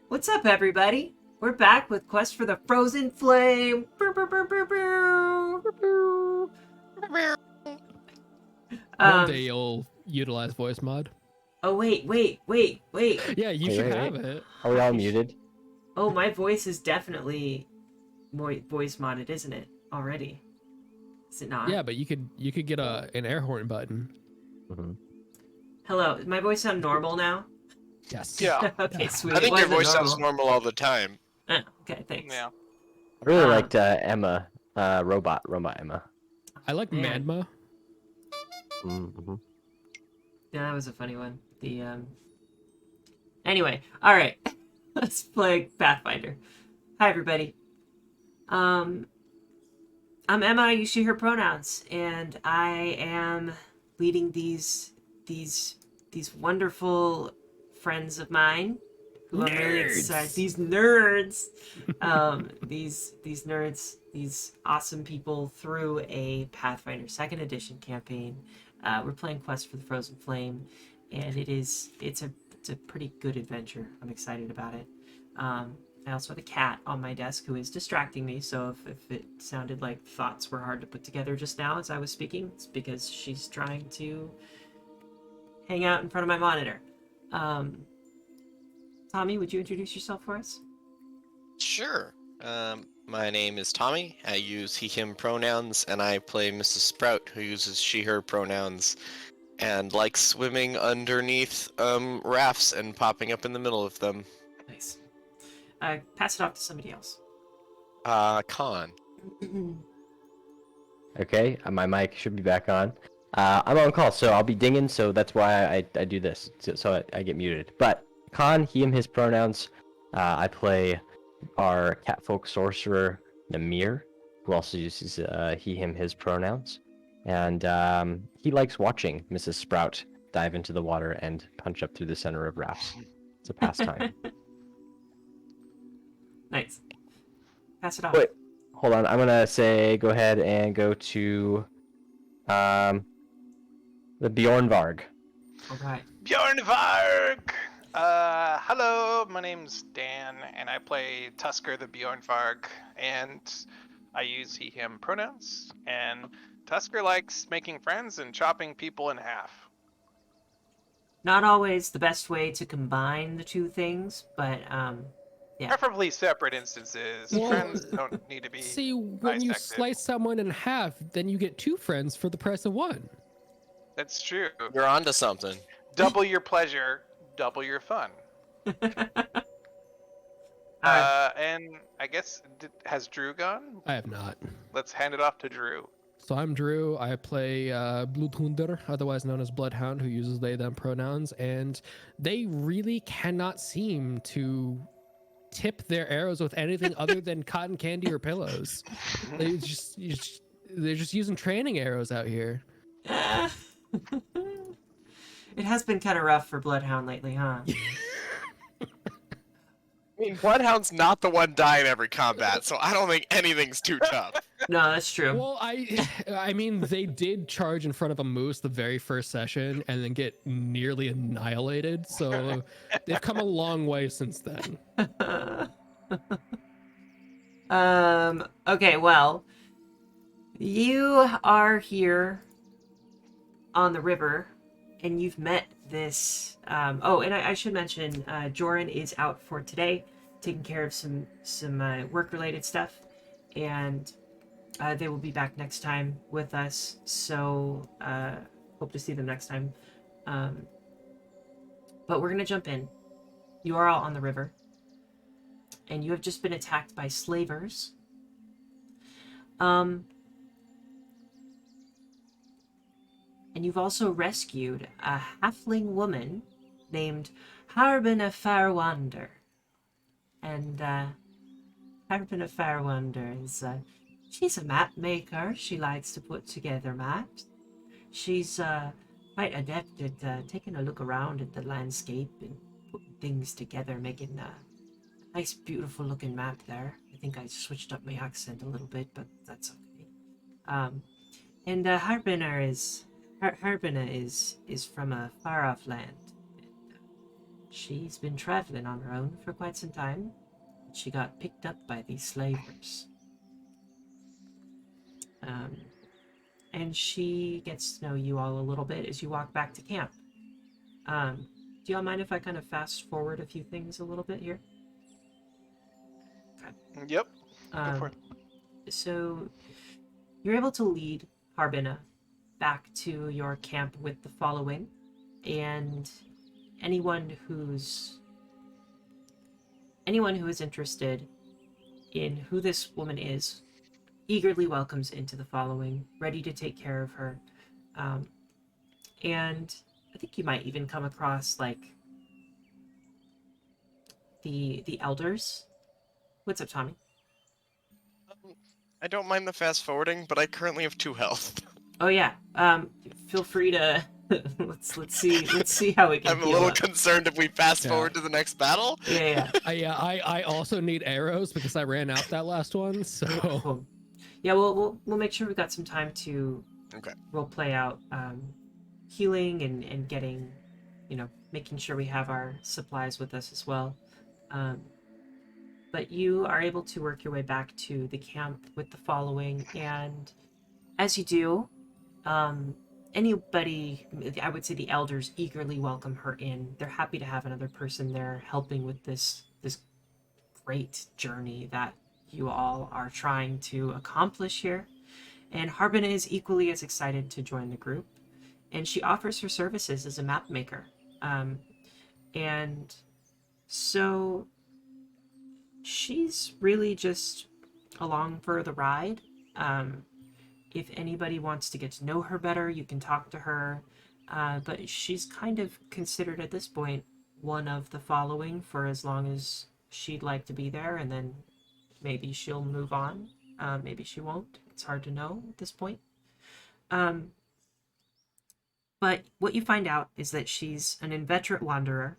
What's up, everybody? We're back with Quest for the Frozen Flame. One Um. day you'll utilize voice mod. Oh wait. Yeah, you should have it. Are we all muted? Oh, my voice is definitely voice modded, isn't it? Already, is it not? Yeah, but you could get an air horn button. Mm-hmm. Hello, does my voice sound normal now? Yes. Yeah. Okay, sweet. I think Why your is it voice sounds normal? normal all the time. Oh, okay, thanks. Yeah. I really Um, liked Emma, robot Emma. I like Man. Madma. Mm-hmm. Yeah, that was a funny one. Anyway, all right, let's play Pathfinder. Hi, everybody. I'm Emma. I use she/her pronouns, and I am leading these wonderful friends of mine who I'm really excited. These nerds, these nerds, these awesome people through a Pathfinder Second Edition campaign. We're playing Quest for the Frozen Flame, and it's a pretty good adventure. I'm excited about it. I also have a cat on my desk who is distracting me, so if it sounded like thoughts were hard to put together just now as I was speaking, it's because she's trying to hang out in front of my monitor. Tommy, would you introduce yourself for us? Sure. My name is Tommy. I use he/him pronouns, and I play Mrs. Sprout, who uses she/her pronouns, and likes swimming underneath rafts and popping up in the middle of them. Nice. Pass it off to somebody else. Khan. Okay, my mic should be back on. I'm on call, so I'll be dinging, so that's why I do this, so I get muted. But Khan, he, him, his pronouns. I play our catfolk sorcerer, Namir, who also uses he, him, his pronouns. And he likes watching Mrs. Sprout dive into the water and punch up through the center of rafts. It's a pastime. Nice. Pass it off. Wait, hold on. I'm gonna say go ahead and go to the Bjornvarg. All right. Bjorn Varg! Hello, my name's Dan, and I play Tusker the Bjorn Varg, and I use he, him pronouns, and Tusker likes making friends and chopping people in half. Not always the best way to combine the two things, but yeah. Preferably separate instances. Well, Friends don't need to be See, when you bisected. slice someone in half, then you get two friends for the price of one. That's true. You're onto something. Double your pleasure, double your fun. Alright. And I guess, has Drew gone? I have not. Let's hand it off to Drew. So I'm Drew. I play Bluthunder, otherwise known as Bloodhound, who uses they them pronouns, and they really cannot seem to tip their arrows with anything other than cotton candy or pillows. They're just using training arrows out here. It has been kind of rough for Bloodhound lately, huh? I mean, Bloodhound's not the one dying every combat, so I don't think anything's too tough. No, that's true. Well, I mean, they did charge in front of a moose the very first session and then get nearly annihilated. So they've come a long way since then. Okay, well, you are here on the river, and you've met this. Oh, and I should mention, Joran is out for today, taking care of some work-related stuff, and they will be back next time with us. So hope to see them next time. But we're gonna jump in. You are all on the river, and you have just been attacked by slavers. And you've also rescued a halfling woman named Harbina Farwander. And Harbina Farwander is she's a map maker. She likes to put together maps. She's quite adept at taking a look around at the landscape and putting things together, making a nice, beautiful looking map there. I think I switched up my accent a little bit, but that's okay. And Harbina is from a far-off land. She's been traveling on her own for quite some time. She got picked up by these slavers. And she gets to know you all a little bit as you walk back to camp. Do y'all mind if I kind of fast forward a few things a little bit here? Yep. Go for Um, it. so you're able to lead Harbina back to your camp with the following, and anyone who is interested in who this woman is eagerly welcomes into the following, ready to take care of her. And I think you might even come across like the elders. What's up, Tommy? I don't mind the fast forwarding, but I currently have 2 health. Oh yeah. Feel free to let's see how we can I'm a heal little up. concerned if we fast Yeah. forward to the next battle. Yeah. I also need arrows because I ran out that last one. So Cool. Yeah, we'll make sure we got some time to Okay. role play out healing and getting, making sure we have our supplies with us as well. But you are able to work your way back to the camp with the following, and as you do, anybody, I would say the elders eagerly welcome her in. They're happy to have another person there helping with this great journey that you all are trying to accomplish here. And Harbin is equally as excited to join the group, and she offers her services as a map maker. And so she's really just along for the ride. If anybody wants to get to know her better, you can talk to her. But she's kind of considered at this point one of the following for as long as she'd like to be there, and then maybe she'll move on. Maybe she won't. It's hard to know at this point. But what you find out is that she's an inveterate wanderer,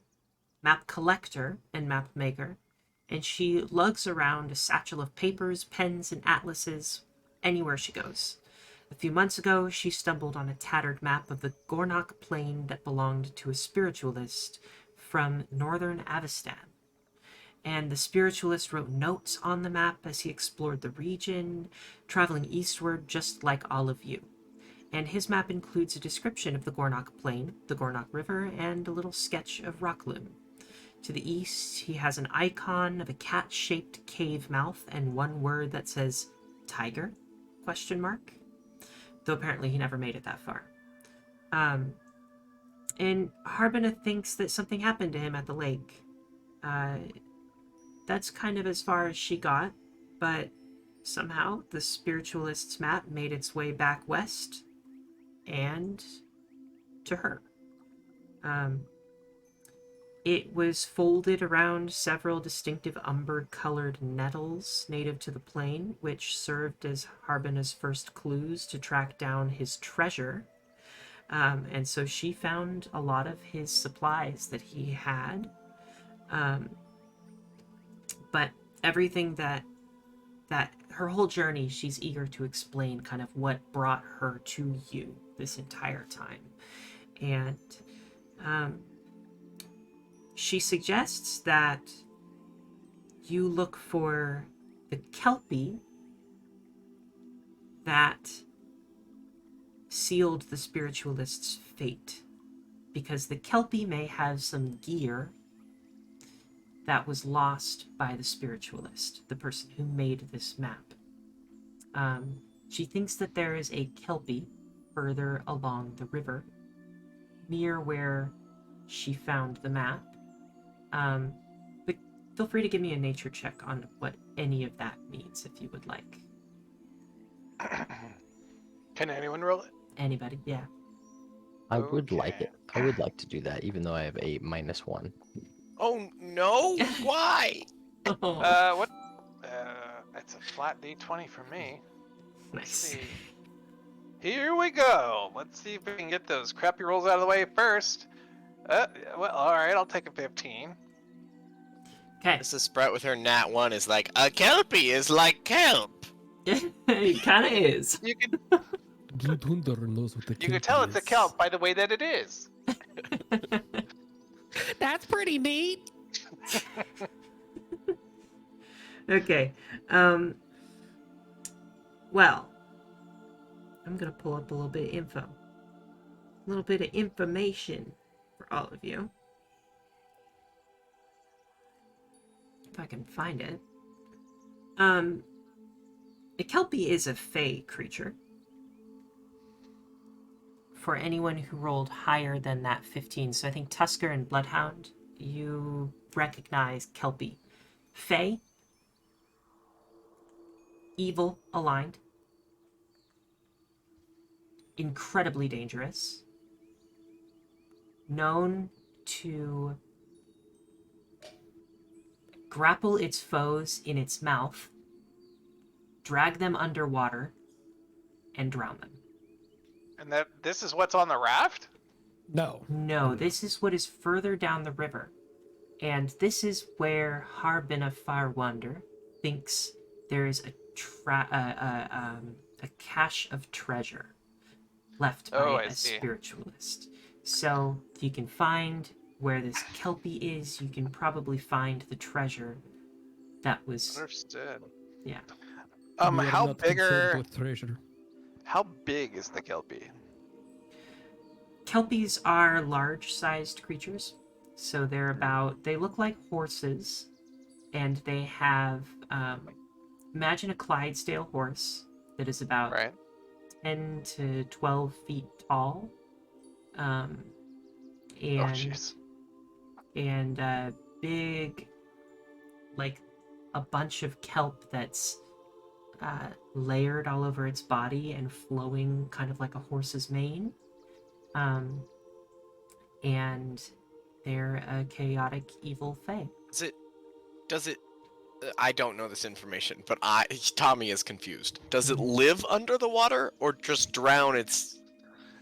map collector, and map maker, and she lugs around a satchel of papers, pens, and atlases anywhere she goes. A few months ago, she stumbled on a tattered map of the Gornok Plain that belonged to a spiritualist from northern Avestan. And the spiritualist wrote notes on the map as he explored the region, traveling eastward just like all of you. And his map includes a description of the Gornok Plain, the Gornok River, and a little sketch of Rockloom. To the east, he has an icon of a cat-shaped cave mouth and one word that says tiger? ? Though apparently he never made it that far. And Harbina thinks that something happened to him at the lake. That's kind of as far as she got, but somehow the spiritualist's map made its way back west and to her. It was folded around several distinctive umber-colored nettles native to the plain, which served as Harbina's first clues to track down his treasure. And so she found a lot of his supplies that he had. But everything that her whole journey, she's eager to explain kind of what brought her to you this entire time. And she suggests that you look for the Kelpie that sealed the spiritualist's fate, because the Kelpie may have some gear that was lost by the spiritualist, the person who made this map. She thinks that there is a Kelpie further along the river, near where she found the map. But feel free to give me a nature check on what any of that means, if you would like. Can anyone roll it? Anybody? Yeah. I would like Okay. it. I would like to do that, even though I have a -1. Oh no! Why? What? It's a flat D20 for me. Let's Nice. see. Here we go. Let's see if we can get those crappy rolls out of the way first. Well, all right. I'll take a 15. Okay. Mrs. Sprout with her nat 1 is like, a kelpie is like kelp. It kind of is. You could Bloodhunder knows what the you could tell it's a kelp by the way that it is. That's pretty neat. Okay. Well, I'm gonna pull up a little bit of info. A little bit of information for all of you. If I can find it. A Kelpie is a fey creature. For anyone who rolled higher than that 15, so I think Tusker and Bloodhound, you recognize Kelpie. Fey, evil aligned, incredibly dangerous, known to grapple its foes in its mouth, drag them underwater, and drown them. And this is what's on the raft? No. No, this is what is further down the river. And this is where Harbin of Firewander thinks there is a cache of treasure left by a spiritualist. So if you can find where this Kelpie is, you can probably find the treasure that was... Understood. Yeah. We are How not concerned bigger? with treasure. How big is the Kelpie? Kelpies are large-sized creatures. So they look like horses, and they have, imagine a Clydesdale horse that is about Right. 10 to 12 feet tall. Oh, jeez. And big, like a bunch of kelp that's layered all over its body and flowing kind of like a horse's mane. And they're a chaotic evil fae. Does it I don't know this information, but Tommy is confused. Does Mm-hmm. it live under the water or just drown its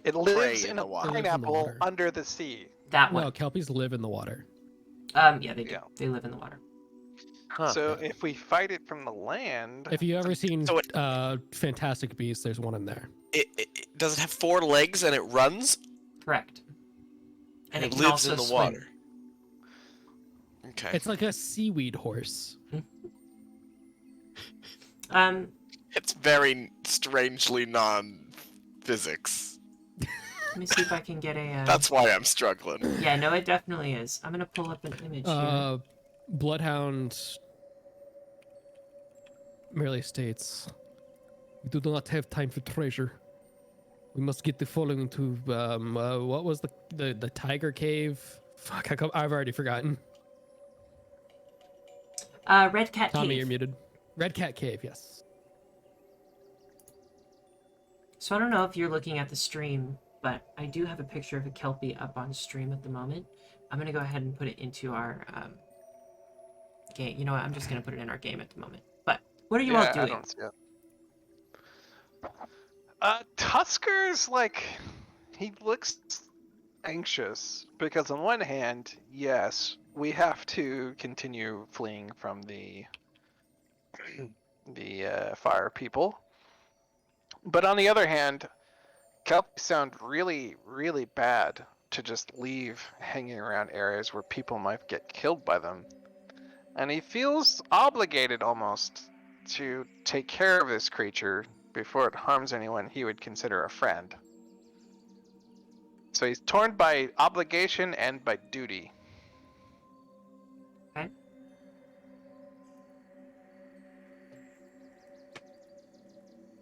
It lives in in the a water. It lives in the pineapple water. under the sea. That No, one. kelpies live in the water. Yeah, they do. Yeah. They live in the water. Huh. So if we fight it from the land, If you ever seen So Fantastic Beasts, there's one in there. Does it have 4 legs and it runs? Correct. And it can lives also in the swim. water. Okay. It's like a seaweed horse. It's very strangely non-physics. Let me see if I can get a... That's why I'm struggling. Yeah, no, it definitely is. I'm going to pull up an image here. Bloodhound merely states, "We do not have time for treasure. We must get the following to what was the tiger cave? Fuck, I've already forgotten. Red Cat Tommy, Cave. you're muted. Red Cat Cave, yes. So I don't know if you're looking at the stream, but I do have a picture of a Kelpie up on stream at the moment. I'm going to go ahead and put it into our game. You know what? I'm just going to put it in our game at the moment. But what are you all doing? I don't see it. Tusker's like, he looks anxious because on one hand, yes, we have to continue fleeing from the fire people, but on the other hand, Kelpies sound really, really bad to just leave hanging around areas where people might get killed by them, and he feels obligated almost to take care of this creature before it harms anyone he would consider a friend. So he's torn by obligation and by duty. Okay.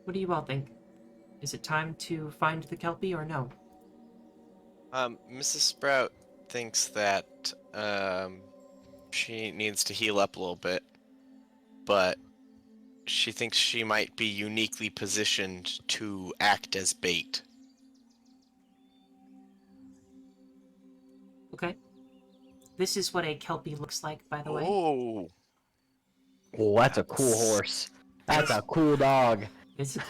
What do you all think? Is it time to find the Kelpie or no? Mrs. Sprout thinks that she needs to heal up a little bit, but she thinks she might be uniquely positioned to act as bait. Okay. This is what a Kelpie looks like, by the way. Oh, Oh, that's a cool horse. That's a cool dog. It's a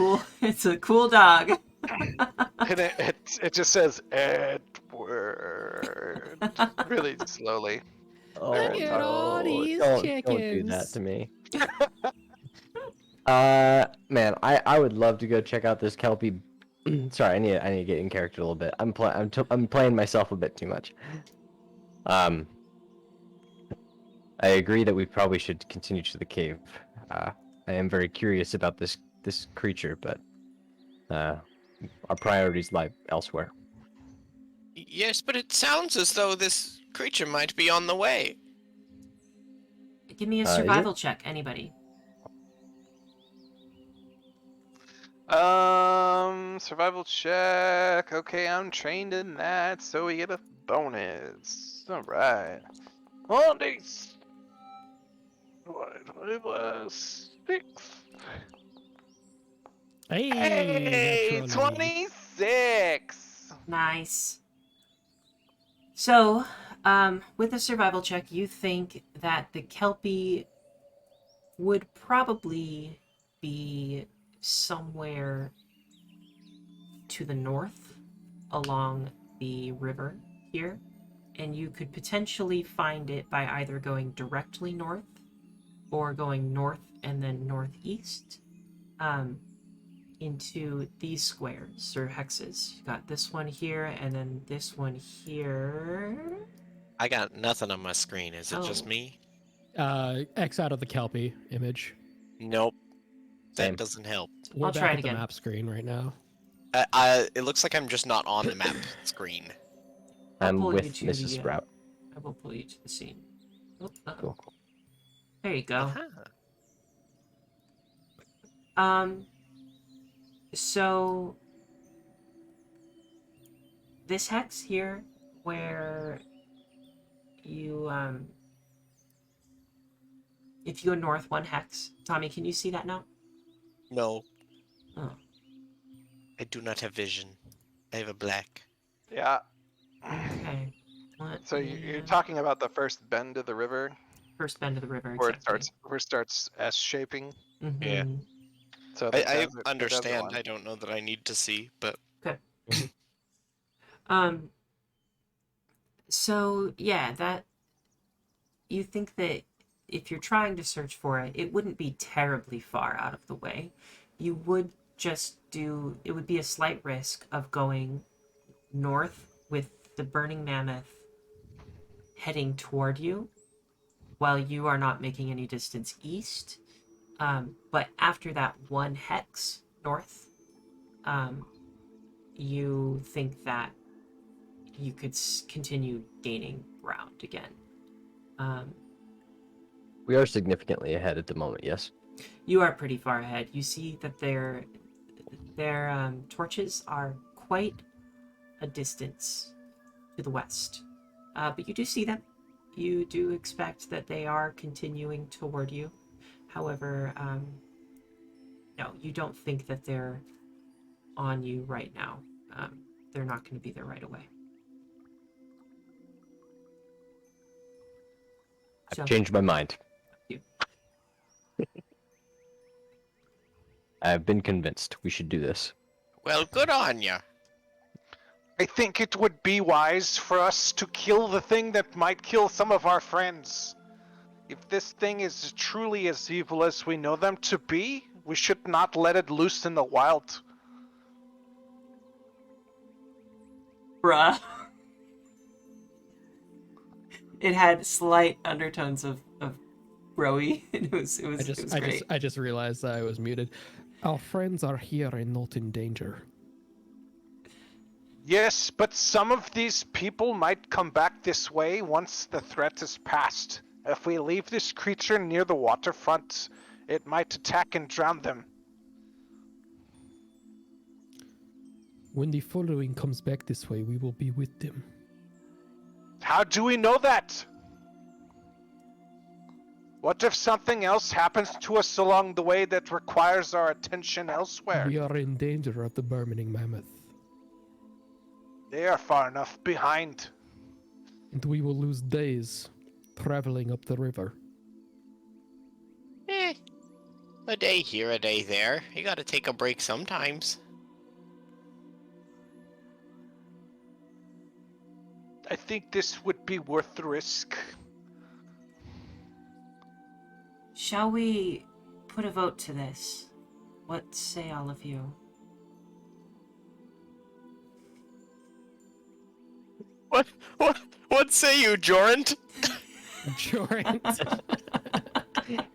cool dog. And it just says Edward really slowly. Oh, Look at all these don't do chickens. that to me. Man, I would love to go check out this Kelpie. Sorry, I need to get in character a little bit. I'm playing myself a bit too much. I agree that we probably should continue to the cave. I am very curious about this creature, but our priorities lie elsewhere. Yes, but it sounds as though this creature might be on the way. Give me a Is it? survival check, anybody. Survival check. Okay, I'm trained in that, so we get a bonus. All right. On these. It was 6. Hey, Hey, natural 26. Nice. So, with a survival check, you think that the Kelpie would probably be somewhere to the north along the river here, and you could potentially find it by either going directly north or going north and then northeast into these squares or hexes. You got this one here and then this one here. I got nothing on my screen. Is it just Oh. me? X out of the Kelpie image. Nope. Same. That doesn't help. We're I'll back try it at the again. map screen right now. It looks like I'm just not on the map screen. I'll I'm pull you with to Mrs. the, Sprout. I will pull you to the scene. Oh, Cool. there you go. Uh-huh. So this hex here, where you if you go north one hex, Tommy, can you see that now? No, Oh, I do not have vision. I have a black. Yeah. okay. Let So me, you're talking about the first bend of the river, first bend of the river, where exactly. it starts S shaping. Yeah. Mhm. So the I desert, the desert understand. one. I don't know that I need to see, but Okay. So yeah, that you think that if you're trying to search for it, it wouldn't be terribly far out of the way. You would just do, it would be a slight risk of going north with the burning mammoth heading toward you while you are not making any distance east. But after that one hex north, you think that you could continue gaining ground again. We are significantly ahead at the moment, yes? You are pretty far ahead. You see that their torches are quite a distance to the west, but you do see them. You do expect that they are continuing toward you. However, no, you don't think that they're on you right now. They're not going to be there right away. I've So, changed my mind. you. I've been convinced we should do this. well, good on ya. I think it would be wise for us to kill the thing that might kill some of our friends. If this thing is truly as evil as we know them to be, we should not let it loose in the wild. Bruh. It had slight undertones of broy. It was great. I just realized that I was muted. Our friends are here and not in danger. Yes, but some of these people might come back this way once the threat is past. If we leave this creature near the waterfront, it might attack and drown them. When the following comes back this way, we will be with them. How do we know that? What if something else happens to us along the way that requires our attention elsewhere? We are in danger of the burning mammoth, They are far enough behind. and we will lose days traveling up the river. A day here, a day there. You gotta take a break sometimes. I think this would be worth the risk. Shall we put a vote to this? What say all of you? What say you, Jorant? Jordan.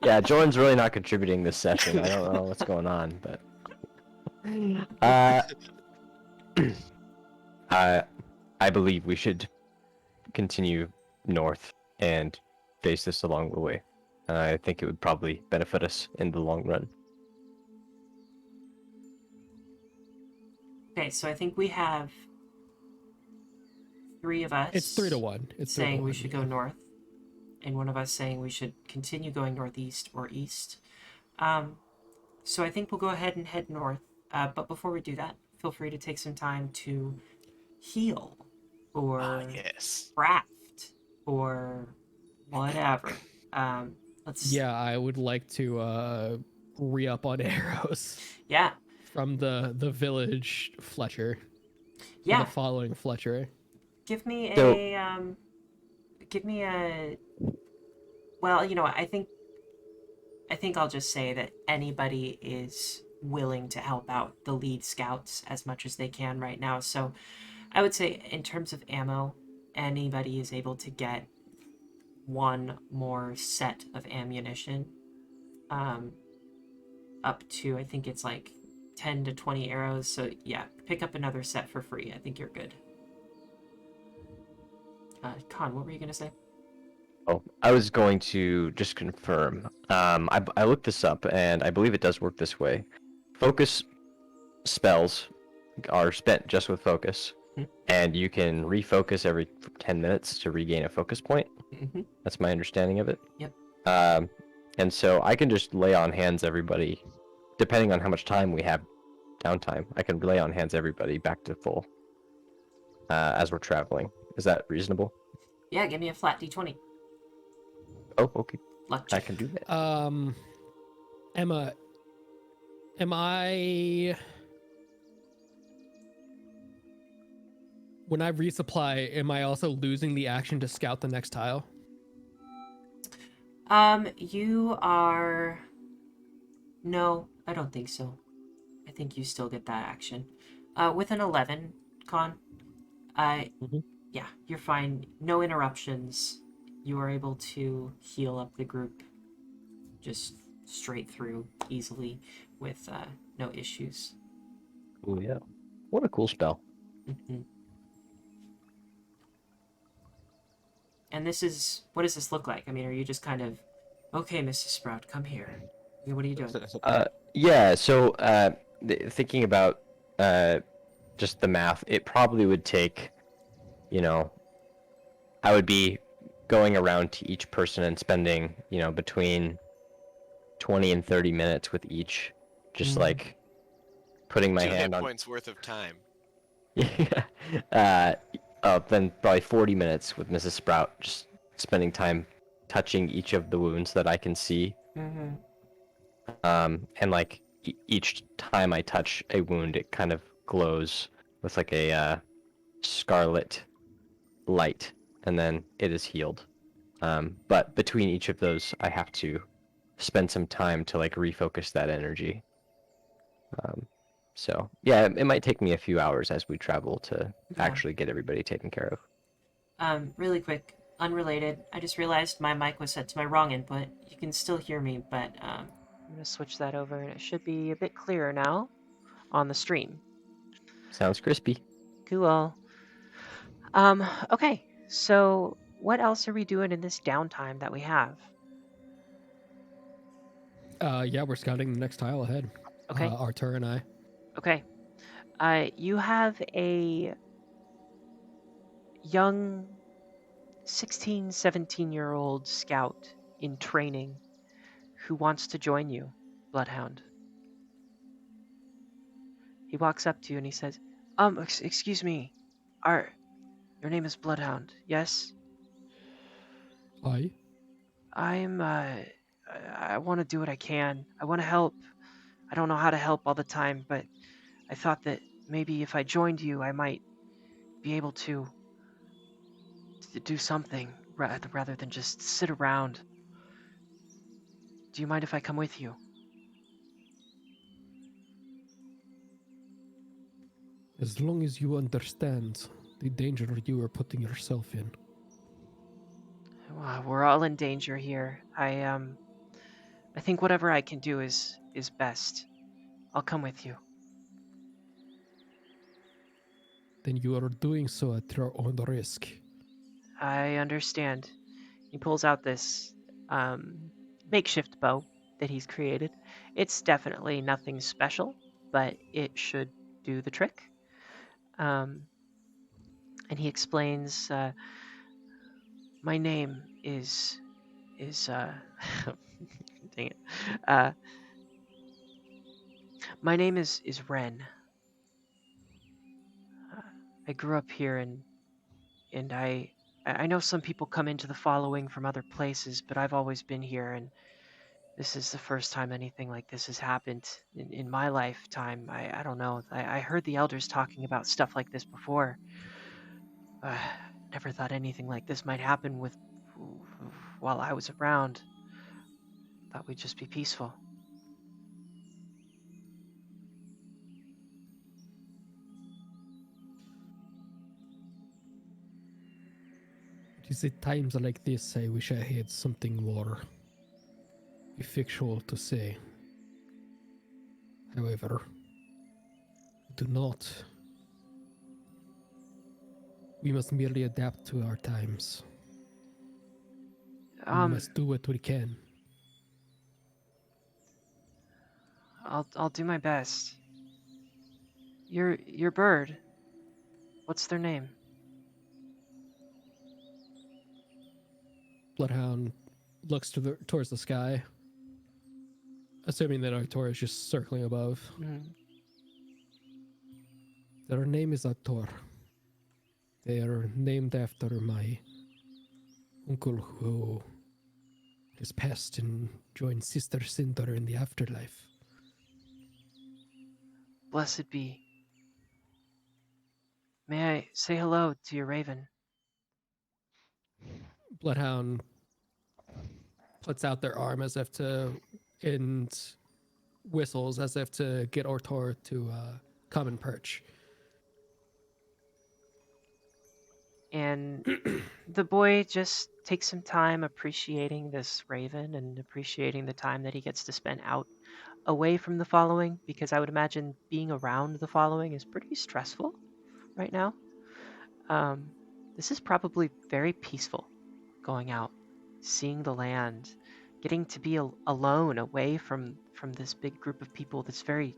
Yeah, Jordan's really not contributing this session. I don't know what's going on, but uh, I believe we should continue north and face this along the way. I think it would probably benefit us in the long run. Okay, so I think we have 3 of us. It's 3-1. It's 3-1. saying we should go north, and one of us saying we should continue going northeast or east. So I think we'll go ahead and head north. But before we do that, feel free to take some time to heal or Yes. craft or whatever. Let's Yeah, I would like to re-up on arrows yeah from the village Fletcher. yeah. The following Fletcher. Give me So- a well, you know what, I think I'll just say that anybody is willing to help out the lead scouts as much as they can right now. So I would say in terms of ammo, anybody is able to get 1 more set of ammunition. Up to, I think it's like 10 to 20 arrows. So yeah, pick up another set for free. I think you're good. Con, what were you going to say? Oh, I was going to just confirm. I looked this up, and I believe it does work this way. Focus spells are spent just with focus, and you can refocus every 10 minutes to regain a focus point. Mm-hmm. That's my understanding of it. Yep. And so I can just lay on hands everybody, depending on how much time we have downtime. I can lay on hands everybody back to full as we're traveling. Is that reasonable? Yeah, give me a flat d20. Oh, okay. Luck I check. can do that. Emma, am I... When I resupply, am I also losing the action to scout the next tile? You are... No, I don't think so. I think you still get that action. With an 11, Con, Mhm. yeah, you're fine. No interruptions. You are able to heal up the group just straight through easily with no issues. Oh yeah. What a cool spell. Mhm. And this is... What does this look like? I mean, are you just kind of... Okay, Mrs. Sprout, come here. I mean, what are you doing? Yeah, so thinking about just the math, it probably would take, I would be going around to each person and spending, between 20 and 30 minutes with each, just Mm. like putting my 2 hit hand on. points worth of time. Then probably 40 minutes with Mrs. Sprout, just spending time touching each of the wounds that I can see. Mm-hmm. And like each time I touch a wound, it kind of glows with like a scarlet light, and then it is healed. But between each of those, I have to spend some time to like refocus that energy. So yeah, it might take me a few hours as we travel to Yeah. actually get everybody taken care of. Really quick, unrelated. I just realized my mic was set to my wrong input. You can still hear me, but I'm gonna switch that over, and it should be a bit clearer now on the stream. Sounds crispy. Cool. Okay. So, what else are we doing in this downtime that we have? Yeah, we're scouting the next tile ahead. Okay. Artur and I. Okay. You have a young 16, 17-year-old scout in training who wants to join you, Bloodhound. He walks up to you and he says, excuse me, your name is Bloodhound, yes? Hi. I want to do what I can. I want to help. I don't know how to help all the time, but I thought that maybe if I joined you, I might be able to do something rather than just sit around. Do you mind if I come with you? As long as you understand the danger you are putting yourself in. Well, we're all in danger here. I think whatever I can do is best. I'll come with you. Then you are doing so at your own risk. I understand. He pulls out this makeshift bow that he's created. It's definitely nothing special, but it should do the trick. And he explains, my name is dang it. Uh, my name is Ren. I grew up here, and I know some people come into the following from other places, but I've always been here, and this is the first time anything like this has happened in my lifetime. I don't know. I heard the elders talking about stuff like this before. Never thought anything like this might happen with while I was around. Thought we'd just be peaceful. It is at times like this I wish I had something more effectual to say. However, I do not. We must merely adapt to our times. We must do what we can. I'll do my best. Your bird. What's their name? Bloodhound looks towards the sky, assuming that Artor is just circling above. Mm. Their name is Artor. They are named after my uncle who has passed and joined Sister Cinder in the afterlife. Blessed be. May I say hello to your raven? Bloodhound puts out their arm as if to, and whistles as if to get Artor to come and perch. And the boy just takes some time appreciating this raven and appreciating the time that he gets to spend out away from the following, because I would imagine being around the following is pretty stressful right now. This is probably very peaceful, going out, seeing the land, getting to be alone away from this big group of people that's very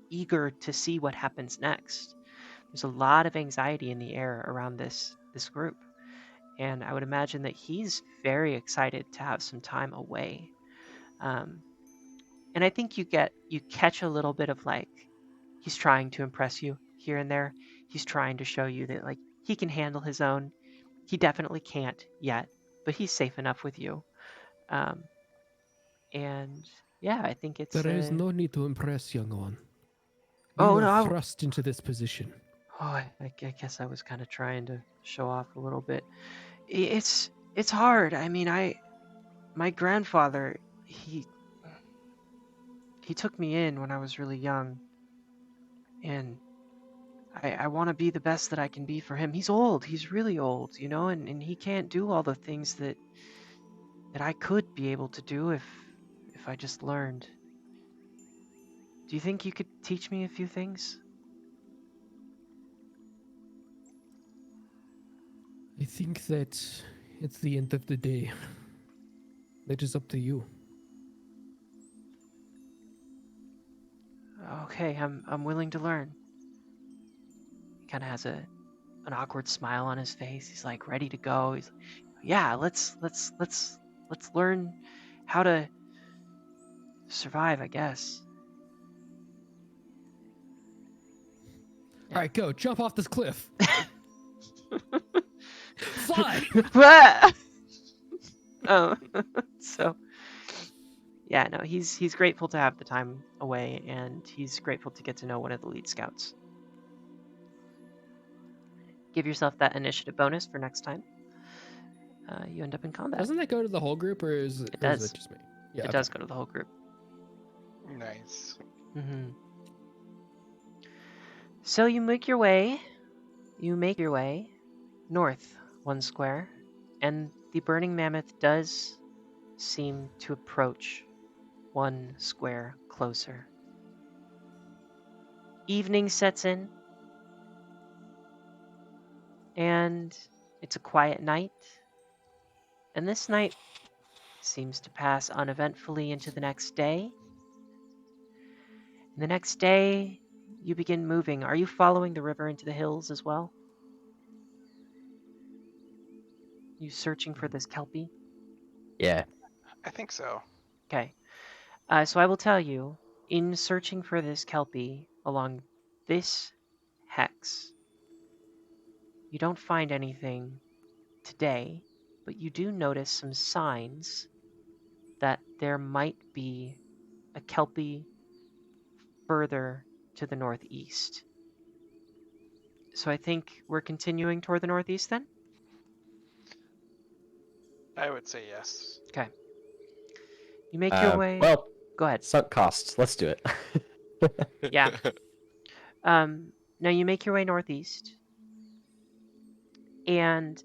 eager to see what happens next. There's a lot of anxiety in the air around this group, and I would imagine that he's very excited to have some time away. And I think you catch a little bit of like he's trying to impress you here and there. He's trying to show you that like he can handle his own. He definitely can't yet, but he's safe enough with you. And yeah, I think it's. There is no need to impress, young one. Oh, You no, were thrust into this position. Oh, I guess I was kind of trying to show off a little bit. It's hard. I mean, my grandfather, he took me in when I was really young, and I want to be the best that I can be for him. He's old. He's really old, you know, and he can't do all the things that I could be able to do if I just learned. Do you think you could teach me a few things? I think that at the end of the day, that is up to you. Okay, I'm willing to learn. He kind of has an awkward smile on his face. He's like ready to go. He's like, yeah, let's learn how to survive, I guess. All right, go. Jump off this cliff. Fly! Oh, so yeah, no, he's grateful to have the time away, and he's grateful to get to know one of the lead scouts. Give yourself that initiative bonus for next time. You end up in combat. Doesn't that go to the whole group, or is it just me? Yeah, it does go to the whole group. Nice. Mm-hmm. So you make your way north 1 square, and the burning mammoth does seem to approach 1 square closer. Evening sets in, and it's a quiet night. And this night seems to pass uneventfully into the next day. And the next day, you begin moving. Are you following the river into the hills as well? You searching for this kelpie? Yeah. I think so. Okay. So I will tell you, in searching for this kelpie along this hex, you don't find anything today, but you do notice some signs that there might be a kelpie further to the northeast. So I think we're continuing toward the northeast then? I would say yes. Okay. You make your way. Well, Go ahead. sunk costs. Let's do it. Yeah. Now you make your way northeast, and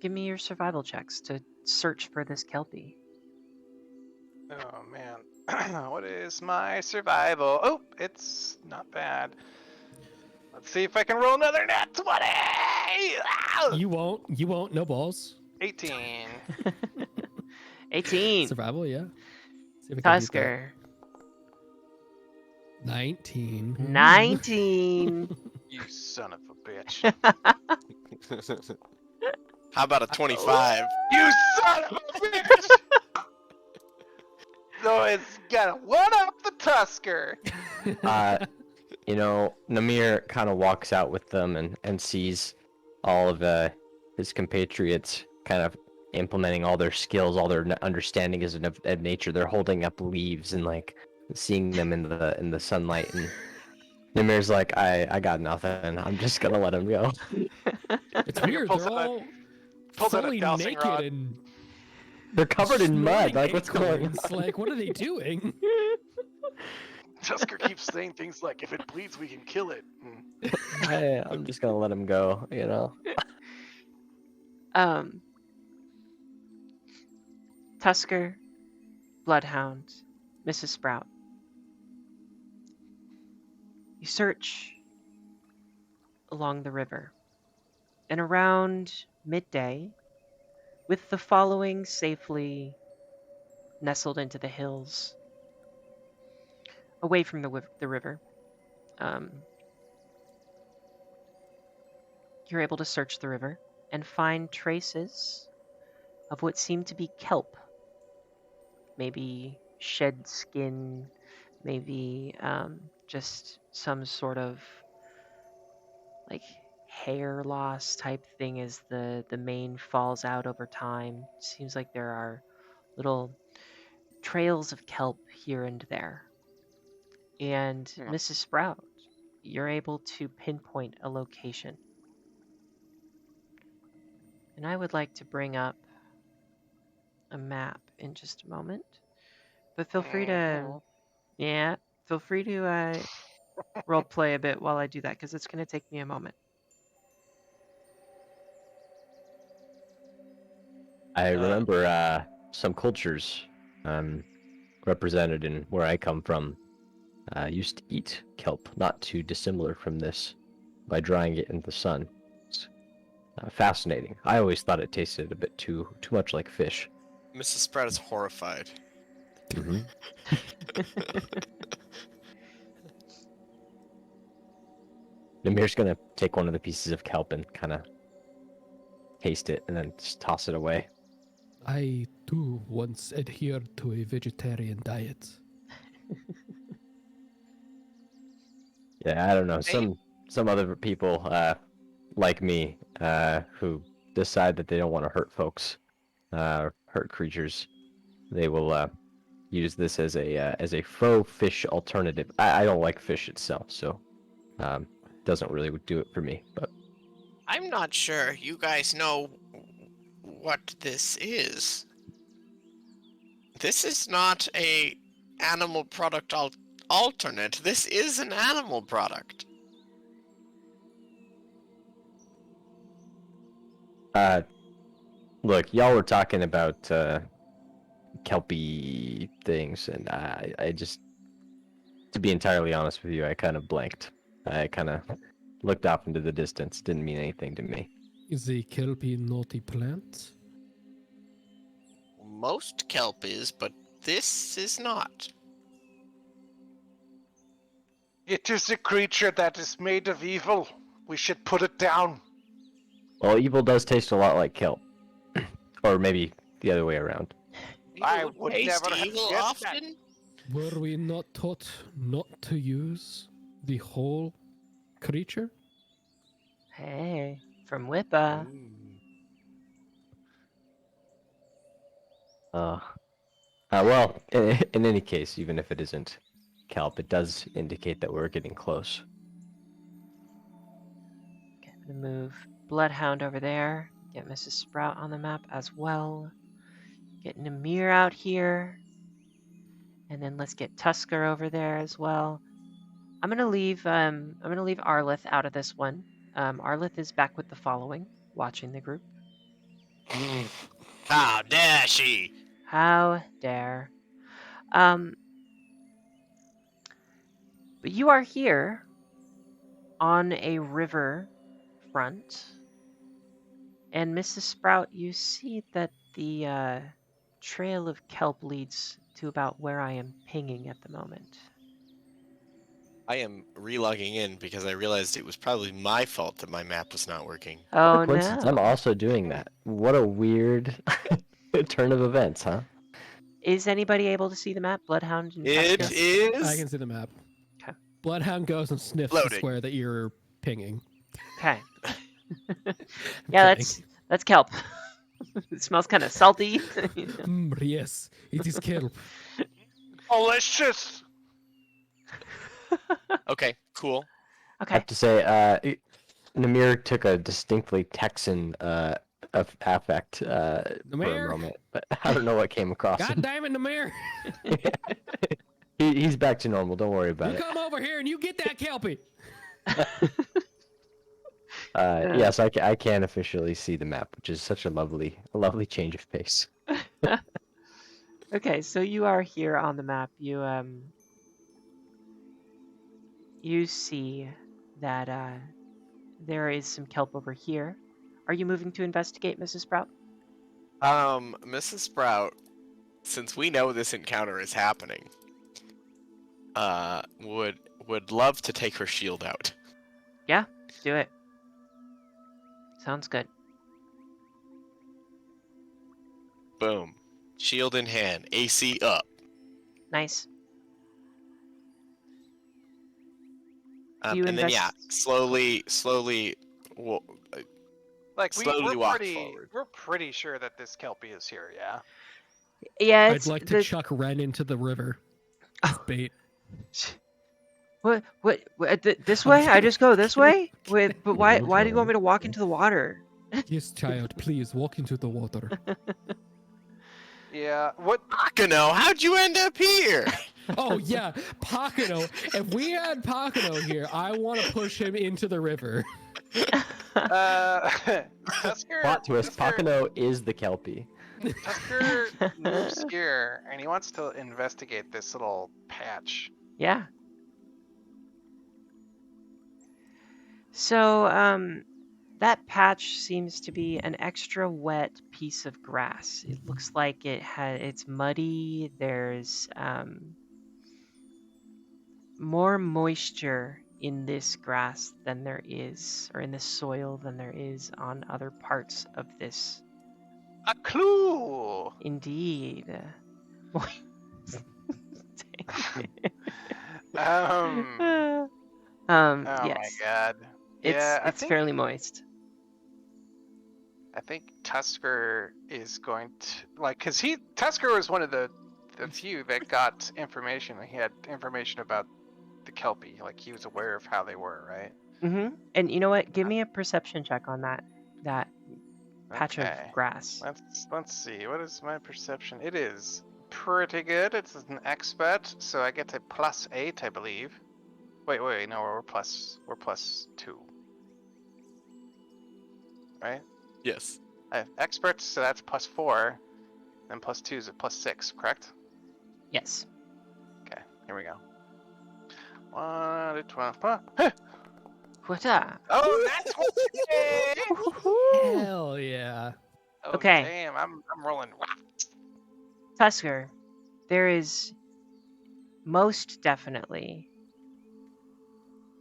give me your survival checks to search for this kelpie. Oh man, what is my survival? Oh, it's not bad. Let's see if I can roll another nat 20. Ah! You won't. No balls. 18. 18. Survival, yeah. See if I can beat that. Tusker. 19. 19. You son of a bitch. How about a 25? You son of a bitch! So it's got one up the Tusker. Namir kind of walks out with them and sees all of his compatriots kind of implementing all their skills, all their understandings of nature. They're holding up leaves and like seeing them in the sunlight, and Namir's like, I got nothing. I'm just gonna let him go. It's weird. Pulls They're out a- all pulls out a fully dowsing naked rod. and They're covered in mud. snorting Like, what's going on? acorns. Like, what are they doing? Tusker keeps saying things like, if it bleeds, we can kill it. I'm just gonna let him go. Tusker, Bloodhound, Mrs. Sprout. You search along the river, and around midday, with the following safely nestled into the hills, away from the river, you're able to search the river and find traces of what seem to be kelp. Maybe shed skin, maybe just some sort of like hair loss type thing as the mane falls out over time. Seems like there are little trails of kelp here and there. And Yeah. Mrs. Sprout, you're able to pinpoint a location. And I would like to bring up a map in just a moment. But feel free to, feel free to role play a bit while I do that, because it's going to take me a moment. I remember some cultures represented in where I come from used to eat kelp, not too dissimilar from this, by drying it in the sun. It's fascinating. I always thought it tasted a bit too much like fish. Mrs. Sprout is horrified. Namir's gonna take one of the pieces of kelp and kind of taste it and then just toss it away. I too once adhered to a vegetarian diet. Yeah, I don't know. Some other people like me who decide that they don't want to hurt folks, hurt creatures. They will use this as a faux fish alternative. I don't like fish itself, so doesn't really do it for me. But I'm not sure you guys know what this is. This is not a animal product alternate. This is an animal product. Uh, look, y'all were talking about Kelpie things, and I just, to be entirely honest with you, I kind of blanked. I kind of looked off into the distance. Didn't mean anything to me. Is a kelpie not a plant? Most kelp is, but this is not. It is a creature that is made of evil. We should put it down. Well, evil does taste a lot like kelp, or maybe the other way around. I Evil would taste never have evil guessed that. often. Were we not taught not to use the whole creature? Hey, from Whippa. Well, in any case, even if it isn't kelp, it does indicate that we're getting close. Okay, I'm gonna move Bloodhound over there. Get Mrs. Sprout on the map as well. Get Namir out here. And then let's get Tusker over there as well. I'm gonna leave Arlith out of this one. Arlith is back with the following, watching the group. How dare she? How dare. But you are here on a river front. And Mrs. Sprout, you see that the trail of kelp leads to about where I am pinging at the moment. I am relogging in because I realized it was probably my fault that my map was not working. Oh Coincidence, I'm no. also doing that. What a weird turn of events, huh? Is anybody able to see the map? Bloodhound and It Tusker? I is can see the map. Okay. Bloodhound goes and sniffs the Loading. square that you're pinging. Okay. I'm Yeah, kidding. that's kelp. It smells kind of salty. You know? Yes, it is kelp. Delicious. okay. Cool. I Okay. have to say, Namir took a distinctly Texan affect for a Namir? moment, but I don't know what came across God him. damn it, Namir! He's back to normal. Don't worry about You it. come over here and you get that kelpie. Yes, I can officially see the map, which is such a lovely change of pace. Okay, so you are here on the map. You see that there is some kelp over here. Are you moving to investigate, Mrs. Sprout? Mrs. Sprout, since we know this encounter is happening, would love to take her shield out. Yeah, do it. Sounds good. Boom. Shield in hand. AC up. Nice. And You then yeah, invest- slowly, Like Slowly we're walk pretty, forward. we're pretty sure that this kelpie is here. Yeah. Yeah, I'd it's like to chuck Ren into the river. As bait. What? This I'm way? I kidding. just go this way? Wait, but why? Mhm, Why do you want mhm. me to walk into the water? Yes, child, please walk into the water. Yeah. What? Akano, how'd you end up here? Oh yeah, Pocono. If we had Pocono here, I want to push him into the river. Tusker. Plot twist: Tusker, Pocono is the Kelpie. Tusker moves here, and he wants to investigate this little patch. Yeah. So, that patch seems to be an extra wet piece of grass. It looks like it's muddy. There's more moisture in this grass than there is, or in this soil than there is on other parts of this. A clue. Indeed. Oh Yes. my god. Yeah, It's fairly moist. I think Tusker is going to because Tusker was one of the few that got information. He had information about the Kelpie. Like he was aware of how they were, right? Mm-hmm. And you know what? Give me a perception check on that patch Okay. of grass. Let's see. What is my perception? It is pretty good. It's an expert, so I get a +8, I believe. Wait, no, we're plus 2. Right? Yes. I have expert, so that's +4. And +2 is +6, correct? Yes. Okay, here we go. 1 to 12. Huh. Whatcha? Oh, that's what it is! Woohoo! Hell yeah. Oh, Okay. damn, I'm rolling. Tusker, there is most definitely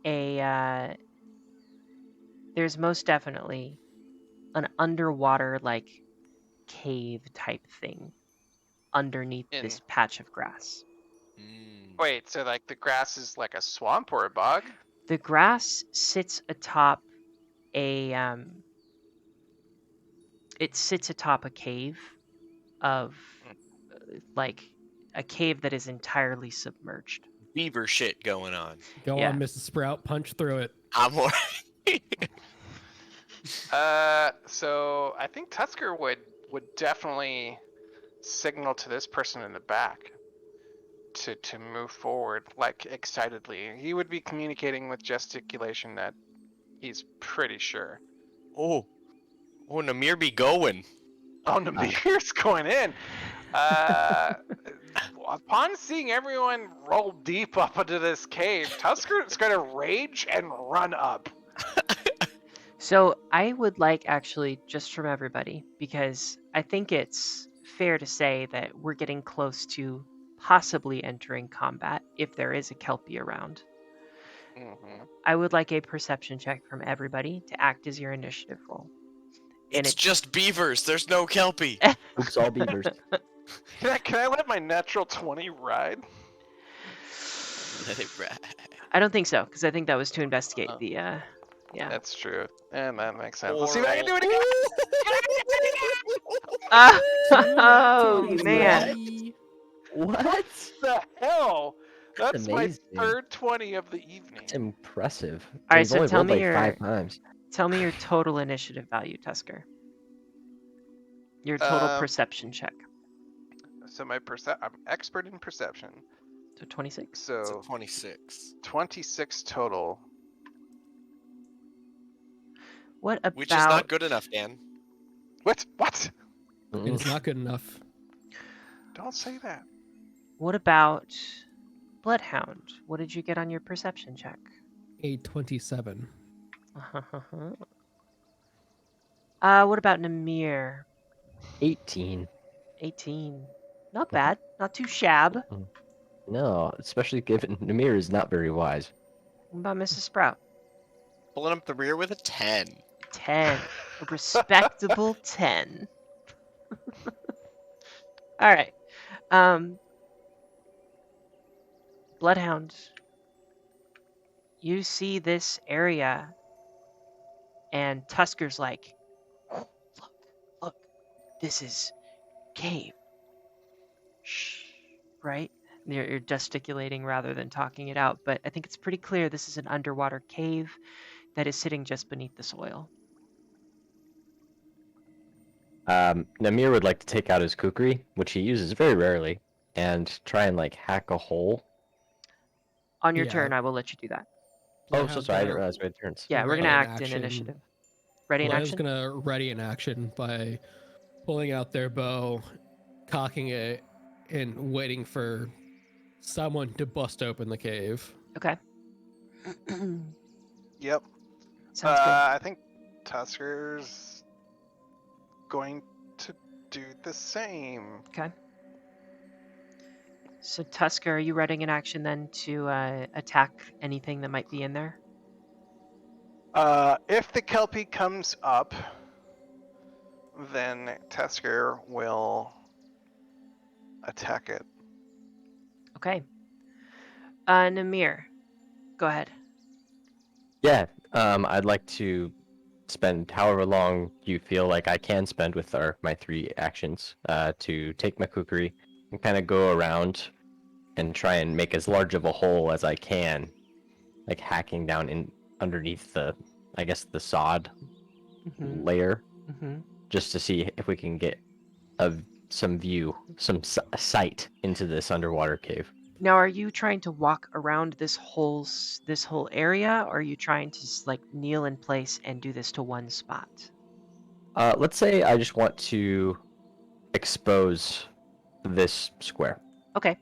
there's most definitely an underwater like cave type thing underneath In this patch of grass. Wait, so like the grass is like a swamp or a bog? The grass sits atop a it sits atop a cave of like a cave that is entirely submerged. Beaver shit going on. Go Yeah. on, Mrs. Sprout. Punch through it. I'm all So I think Tusker would definitely signal to this person in the back to move forward, like excitedly. He would be communicating with gesticulation that he's pretty sure. Oh, Namir be going. Oh, Namir's going in. Upon seeing everyone roll deep up into this cave, Tusker's gonna rage and run up. So I would like actually just from everybody, because I think it's fair to say that we're getting close to possibly entering combat if there is a Kelpie around. Mm-hmm. I would like a perception check from everybody to act as your initiative roll. And It's just beavers. There's no kelpie. Oops, all beavers. Can I let my natural 20 ride? Let it ride. I don't think so, because I think that was to investigate Oh. the yeah. That's true. And that makes sense. Let's see if I can do it again. Oh man. What? The hell? That's my amazing. third 20 of the evening. That's impressive. All right, You've so only tell rolled me like your 5 times. tell me your total initiative value, Tusker. Your total perception check. So I'm expert in perception. So 26. So It's a 26. 26 total. What about Which is not good enough, Dan. What? And it's not good enough. Don't say that. What about Bloodhound? What did you get on your perception check? A 27. What about Namir? 18. 18. Not bad. Not too shab. No, especially given Namir is not very wise. What about Mrs. Sprout? Pulling up the rear with a 10. 10. A respectable 10. All right. Bloodhound, you see this area, and Tusker's like, oh, look, this is cave. Shh, right? You're gesticulating rather than talking it out, but I think it's pretty clear this is an underwater cave that is sitting just beneath the soil. Namir would like to take out his kukri, which he uses very rarely, and try and like hack a hole. On your Yeah. turn, I will let you do that. Oh, so sorry, I didn't realize we had turns. Yeah, we're Ready gonna in act in action. initiative. Ready in Bloodhound's action? gonna ready in action by pulling out their bow, cocking it, and waiting for someone to bust open the cave. Okay. Yep. Sounds good. I think Tusker's going to do the same. Okay. So Tusker, are you readying in action then to attack anything that might be in there? If the Kelpie comes up, then Tusker will attack it. Okay. Namir, go ahead. Yeah, I'd like to spend however long you feel like I can spend with my 3 actions to take my kukri and kind of go around and try and make as large of a hole as I can, like hacking down in underneath the sod Mm-hmm. layer, Mm-hmm. just to see if we can get some view, some sight into this underwater cave. Now, are you trying to walk around this whole area, or are you trying to like kneel in place and do this to one spot? Let's say I just want to expose this square. Okay.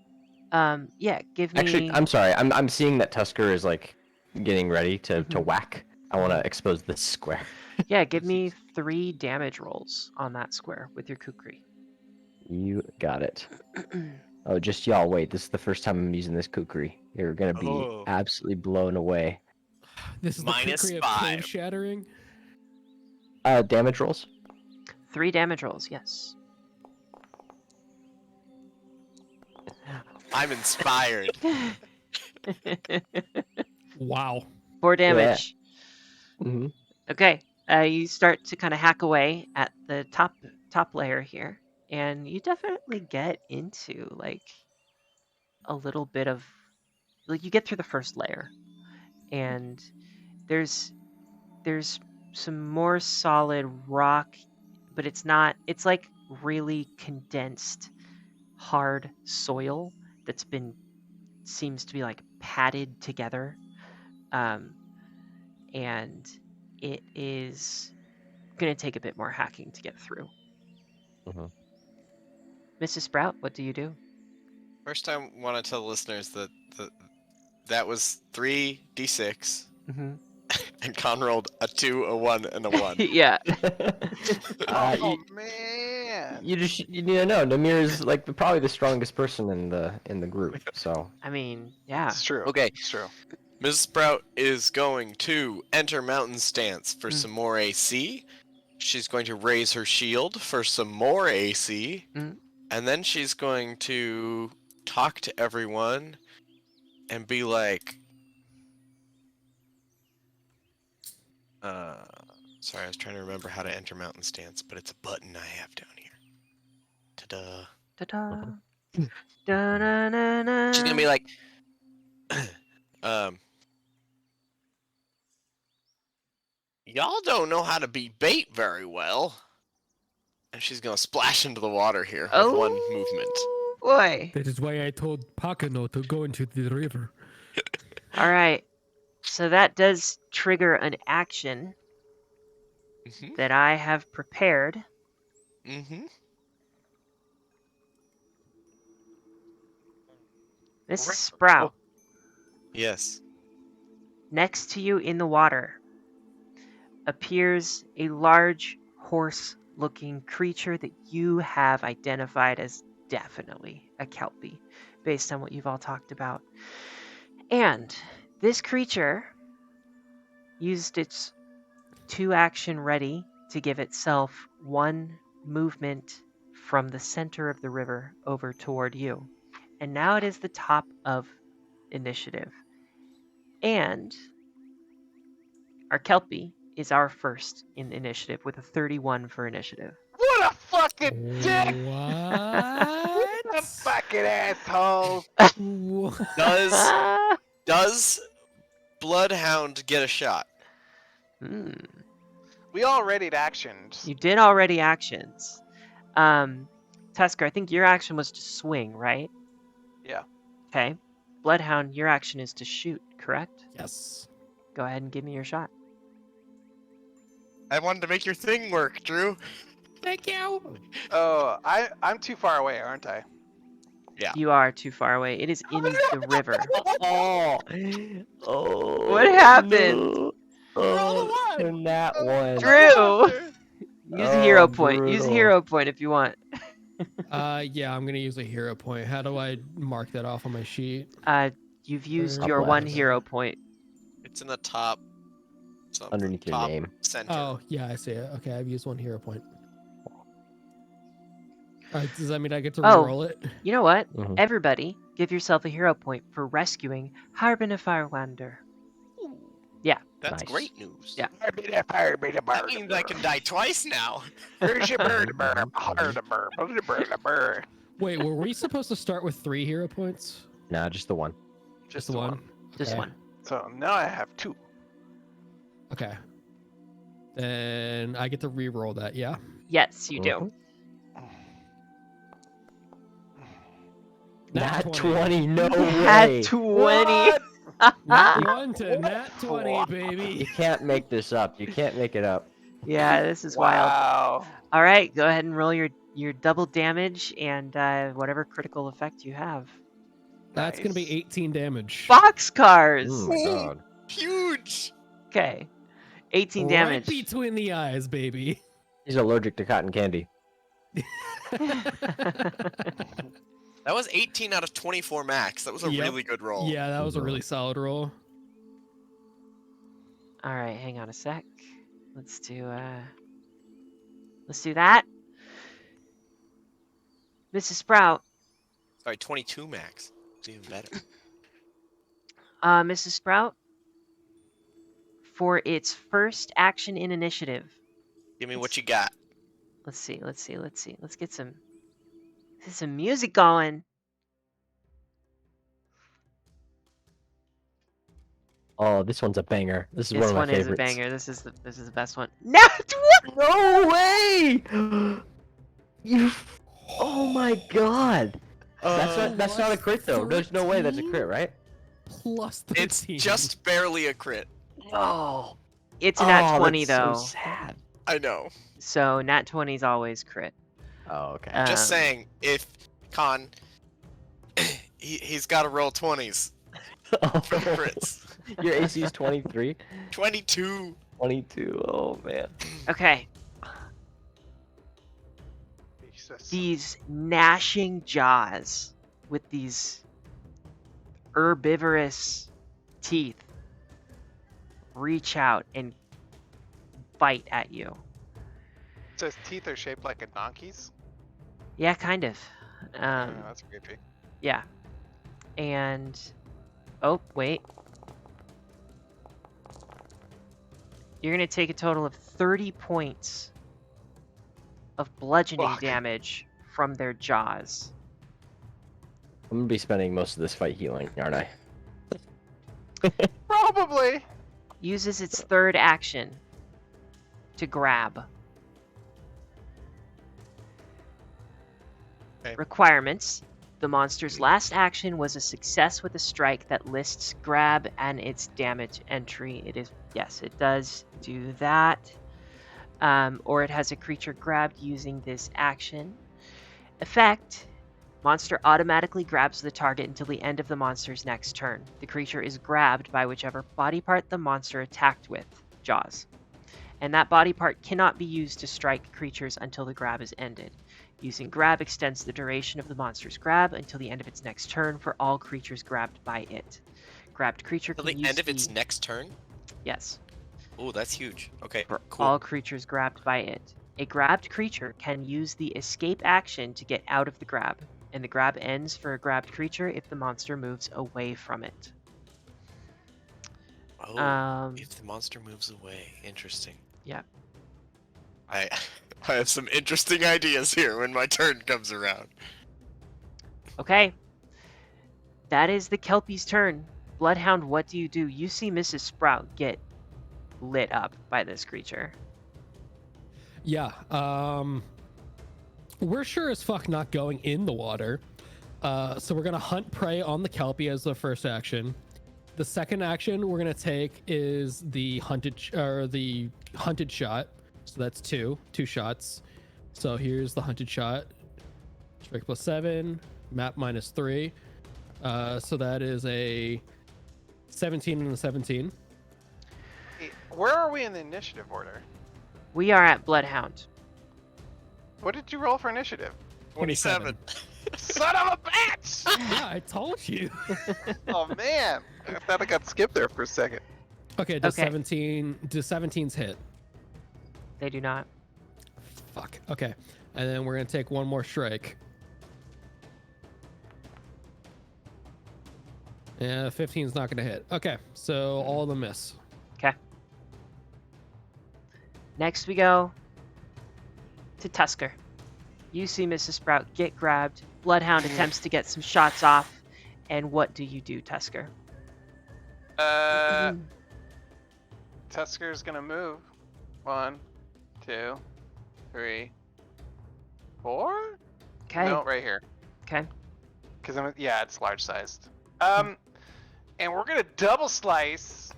Yeah, give me. Actually, I'm sorry. I'm seeing that Tusker is like getting ready to Mhm. whack. I want to expose this square. Yeah, give me 3 damage rolls on that square with your kukri. You got it. Oh, just y'all wait. This is the first time I'm using this kukri. You're gonna be Oh. absolutely blown away. This is Minus the kukri of 5. cave shattering. Damage rolls. 3 damage rolls, yes. I'm inspired. Wow. 4 damage. Mm-hmm. Okay. You start to kind of hack away at the top layer here, and you definitely get into like a little bit of like you get through the first layer, and there's some more solid rock, but it's not. It's like really condensed, hard soil that's been seems to be like padded together, and it is going to take a bit more hacking to get through. Mhm. Mrs. Sprout, what do you do? First, I want to tell the listeners that that was 3d6, Mm-hmm. and Con rolled a 2, a 1, and a 1. Yeah. Oh you, man. you need to know Namir is like probably the strongest person in the group. So I mean, yeah. It's true. Okay. It's true. Mrs. Sprout is going to enter Mountain Stance for Mm. some more AC. She's going to raise her shield for some more AC. Mm. And then she's going to talk to everyone and be like, sorry, I was trying to remember how to enter Mountain Stance, but it's a button I have down here. Ta-da. Ta-da. Da-na-na-na. She's gonna be like, y'all don't know how to beat bait very well. And she's gonna splash into the water here with one movement. Boy. That is why I told Pakano to go into the river. All right. So that does trigger an action Mm-hmm. that I have prepared. Mm-hmm. Mrs. Sprout, Yes. next to you in the water appears a large horse-looking creature that you have identified as definitely a Kelpie, based on what you've all talked about. And this creature used its 2-action ready to give itself 1 movement from the center of the river over toward you. And now it is the top of initiative. And our Kelpie is our first in initiative with a 31 for initiative. What a fucking dick! What? A fucking asshole! What? Does Bloodhound get a shot? We already actioned. You did already actions. Tusker, I think your action was to swing, right? Yeah. Okay. Bloodhound, your action is to shoot, correct? Yes. Go ahead and give me your shot. I wanted to make your thing work, Drew. Thank you. Oh, I'm too far away, aren't I? Yeah. You are too far away. It is in the river. oh, What happened? No. Oh, and that one. Drew! Use a hero Oh, point. Use a brutal. hero point if you want. Yeah, I'm gonna use a hero point. How do I mark that off on my sheet? You've used Top your left. 1 hero point. It's in the top. Something. Underneath your top name. Center. Oh, yeah, I see it. Okay, I've used 1 hero point. Does that mean I get to Oh. reroll it? You know what? Mhm. Everybody, give yourself a hero point for rescuing Harbinifarwander. That's Nice. great news. Yeah. That means I can die twice now. Wait, were we supposed to start with 3 hero points? Nah, just the one. Just the one? Just Okay. 1. So now I have 2. Okay. Then I get to reroll that, yeah? Yes, you do. Mhm. Nat Nat 20, no Nat way. 20. Nat 1 to nat 20, You baby. can't make this up. You can't make it up. Yeah, this is wild. Wow. All right, go ahead and roll your double damage and whatever critical effect you have. That's gonna be Nice. 18 damage. Boxcars. Oh my god. Huge. Okay, 18 Right damage. between the eyes, baby. He's allergic to cotton candy. That was 18 out of 24 max. That was a Yep. really good roll. Yeah, that was a really solid roll. All right, hang on a sec. Let's do that. Mrs. Sprout. Sorry, 22 max. It's even better. Mrs. Sprout. For its first action in initiative. Give me what you got. Let's see. Let's get some music going. Oh, this one's a banger. This is This one of my one is a favorites. banger. This is the best one. Nat one! No way! You. Oh my god. That's not a crit though. There's no way that's a crit, right? Plus 13. It's just barely a crit. No. It's a nat Oh, 20 that's though. So sad. I know. So nat 20 is always crit. Oh, okay. Just Um, saying, if Con, he's got to roll 20s for crits. Your AC is 23? 22. 22. Oh man. Okay. Jesus. These gnashing jaws with these herbivorous teeth reach out and bite at you. So his teeth are shaped like a donkey's? Yeah, kind of. Oh, that's creepy. Yeah. And oh, wait. You're going to take a total of 30 points of bludgeoning Fuck. damage from their jaws. I'm gonna be spending most of this fight healing, aren't I? Probably. Uses its third action to grab. Okay. Requirements. The monster's last action was a success with a strike that lists grab and its damage entry. It is, yes, it does do that. Or it has a creature grabbed using this action. Effect. Monster automatically grabs the target until the end of the monster's next turn. The creature is grabbed by whichever body part the monster attacked with, jaws. And that body part cannot be used to strike creatures until the grab is ended. Using grab extends the duration of the monster's grab until the end of its next turn for all creatures grabbed by it. Grabbed creature Till can the use end of its next turn? Yes, Oh, that's huge. Okay, for cool. all creatures grabbed by it. A grabbed creature can use the escape action to get out of the grab, and the grab ends for a grabbed creature if the monster moves away from it. Oh, if the monster moves away. Interesting. Yeah. I have some interesting ideas here when my turn comes around. Okay. That is the Kelpie's turn. Bloodhound, what do? You see Mrs. Sprout get lit up by this creature. Yeah. We're sure as fuck not going in the water. So we're gonna hunt prey on the Kelpie as the first action. The second action we're gonna take is the hunted shot. So that's two shots. So here's the hunted shot. Strike +7, map -3. So that is a 17 and a 17. Hey, where are we in the initiative order? We are at Bloodhound. What did you roll for initiative? 27. Son of a bitch! Yeah, I told you. Oh man, I thought I got skipped there for a second. Okay, does Okay. 17's hit? They do not. Fuck. Okay. And then we're gonna take one more strike. Yeah, 15's not gonna hit. Okay, so all of them miss. Okay. Next we go to Tusker. You see Mrs. Sprout get grabbed. Bloodhound attempts to get some shots off. And what do you do, Tusker? Tusker's gonna move. 1, 2, 3, 4? Okay. No, right here. Okay. Cause yeah, it's large sized. And we're gonna double slice.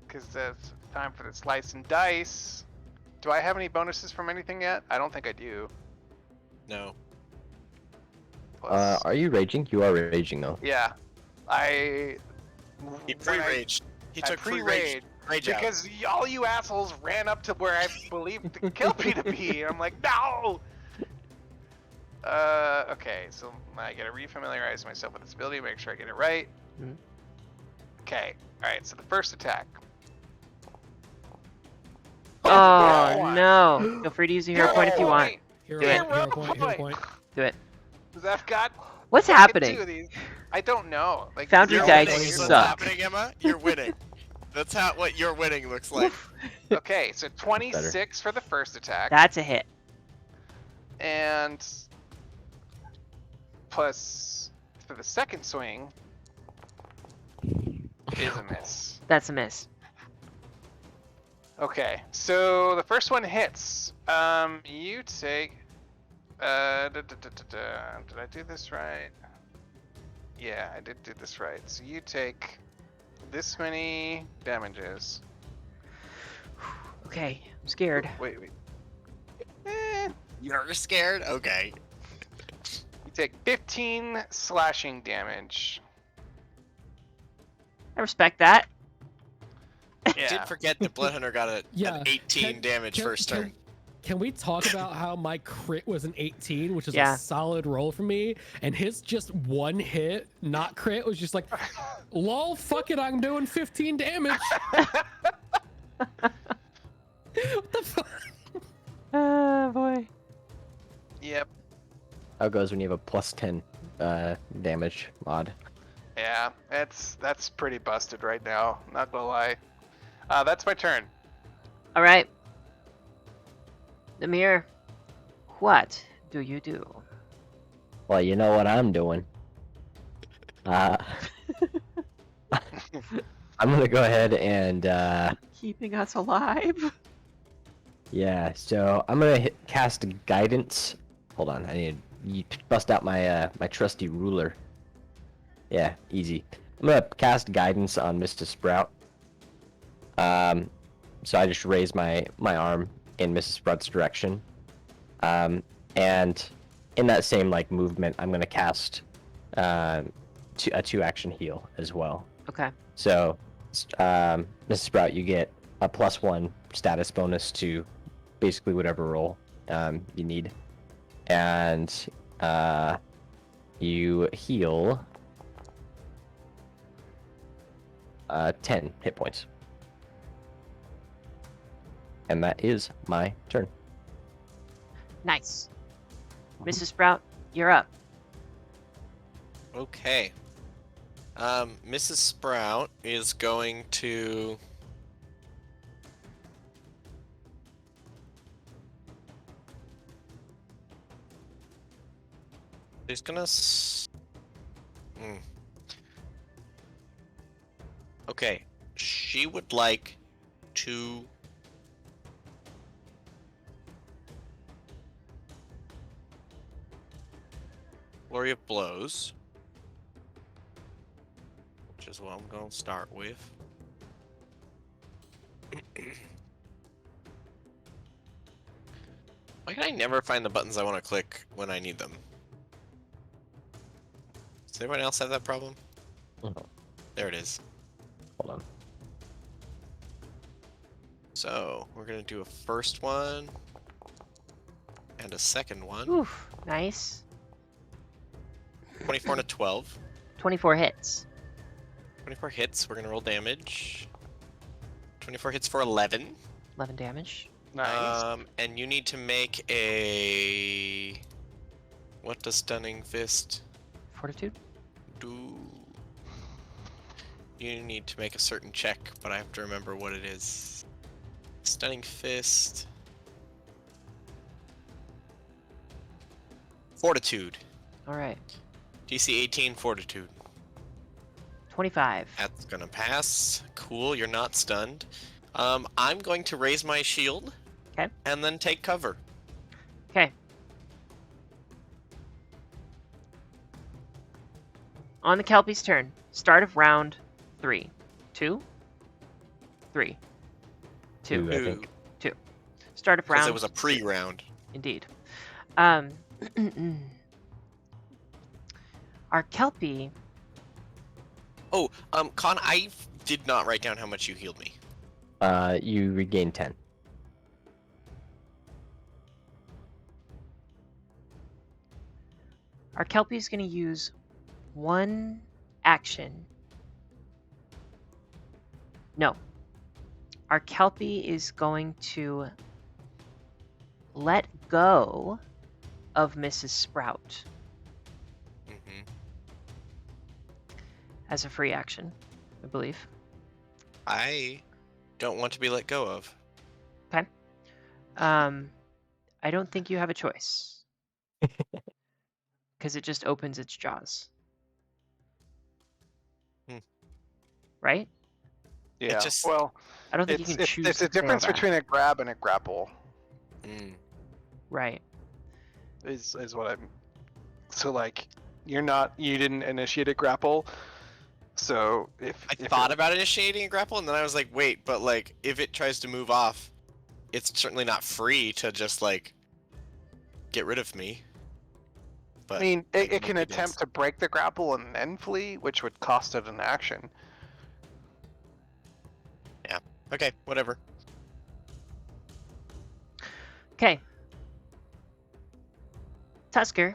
Cause that's Time for the slice and dice. Do I have any bonuses from anything yet? I don't think I do. No. Plus, Are you raging? You are raging though. yeah, I. He when I- pre-raged. He I took free pre-rage rage out. because all you assholes ran up to where I believed the kill me to be. And I'm like, no. Okay, so I gotta refamiliarize myself with this ability, make sure I get it right. Mhm. Okay, all right. So the first attack. Oh no! Feel free to use a hero point if you want. Hero Do it. point, hero point, hero point. Do it. Because I've got What's fucking happening? 2 of these. I don't know. Like Foundry You're dice winning is what's suck. happening, Emma. You're winning. That's what your winning looks like. Okay, so 26 for the first attack, That's a hit. and plus for the second swing is a miss. That's a miss. Okay, so the first one hits. You take. Did I do this right? Yeah, I did do this right. So you take this many damages. Okay, I'm scared. Wait. You're scared? Okay. You take 15 slashing damage. I respect that. I Yeah. did forget that Bloodhunter got Yeah, an 18 damage first turn. Can we talk about how my crit was an 18, which is Yeah. a solid roll for me, and his just one hit, not crit, was just like, lol, fuck it, I'm doing 15 damage. What the fuck? Oh boy. Yep. How it goes when you have a +10 damage mod. Yeah, that's pretty busted right now. Not gonna lie. That's my turn. All right. Namir, what do you do? Well, you know what I'm doing. I'm gonna go ahead and Keeping us alive. yeah. So I'm gonna cast guidance. Hold on, I need to bust out my my trusty ruler. Yeah, easy. I'm gonna cast guidance on Mr. Sprout. So I just raise my arm in Mrs. Sprout's direction, and in that same like movement, I'm gonna cast a 2-action heal as well. Okay. So, Mrs. Sprout, you get a +1 status bonus to basically whatever roll you need, and you heal 10 hit points. And that is my turn. Nice. Mrs. Sprout, you're up. Okay. Mrs. Sprout is going to... She's gonna... Okay. She would like to... Flurry of Blows. Which is what I'm going to start with. Why can I never find the buttons I want to click when I need them? Does anyone else have that problem? Mhm. There it is. Hold on. So, we're going to do a first one and a second one. Oof. Nice. 24 and a 12. 24 hits. 24 hits, we're going to roll damage. 24 hits for 11. 11 damage. Nice. And you need to make a... What does Stunning Fist Fortitude. do? You need to make a certain check, but I have to remember what it is. Stunning Fist. Fortitude. All right. DC 18 Fortitude. 25. That's gonna pass. Cool, you're not stunned. I'm going to raise my shield. Okay. And then take cover. Okay. On the Kelpie's turn. Start of round 3. 2. 3. Two. I think. Startup Because round. it was a pre-round. Indeed. Our Kelpie. Oh, Con, I did not write down how much you healed me. You regain 10. Our Kelpie is going to use one action. No. Our Kelpie is going to let go of Mrs. Sprout Mm-hmm. as a free action, I believe. I don't want to be let go of. Okay. I don't think you have a choice. Because it just opens its jaws. Hmm. Right? Yeah. just- Well, I don't think you can choose it's to a difference fail that. between a grab and a grapple. Mm. Right. Is what I'm. So like, you didn't initiate a grapple. So if I if thought it- about initiating a grapple, and then I was like, wait, but like, if it tries to move off, it's certainly not free to just like get rid of me. But I mean, it maybe can it attempt is. to break the grapple and then flee, which would cost it an action. Okay, whatever. Okay. Tusker,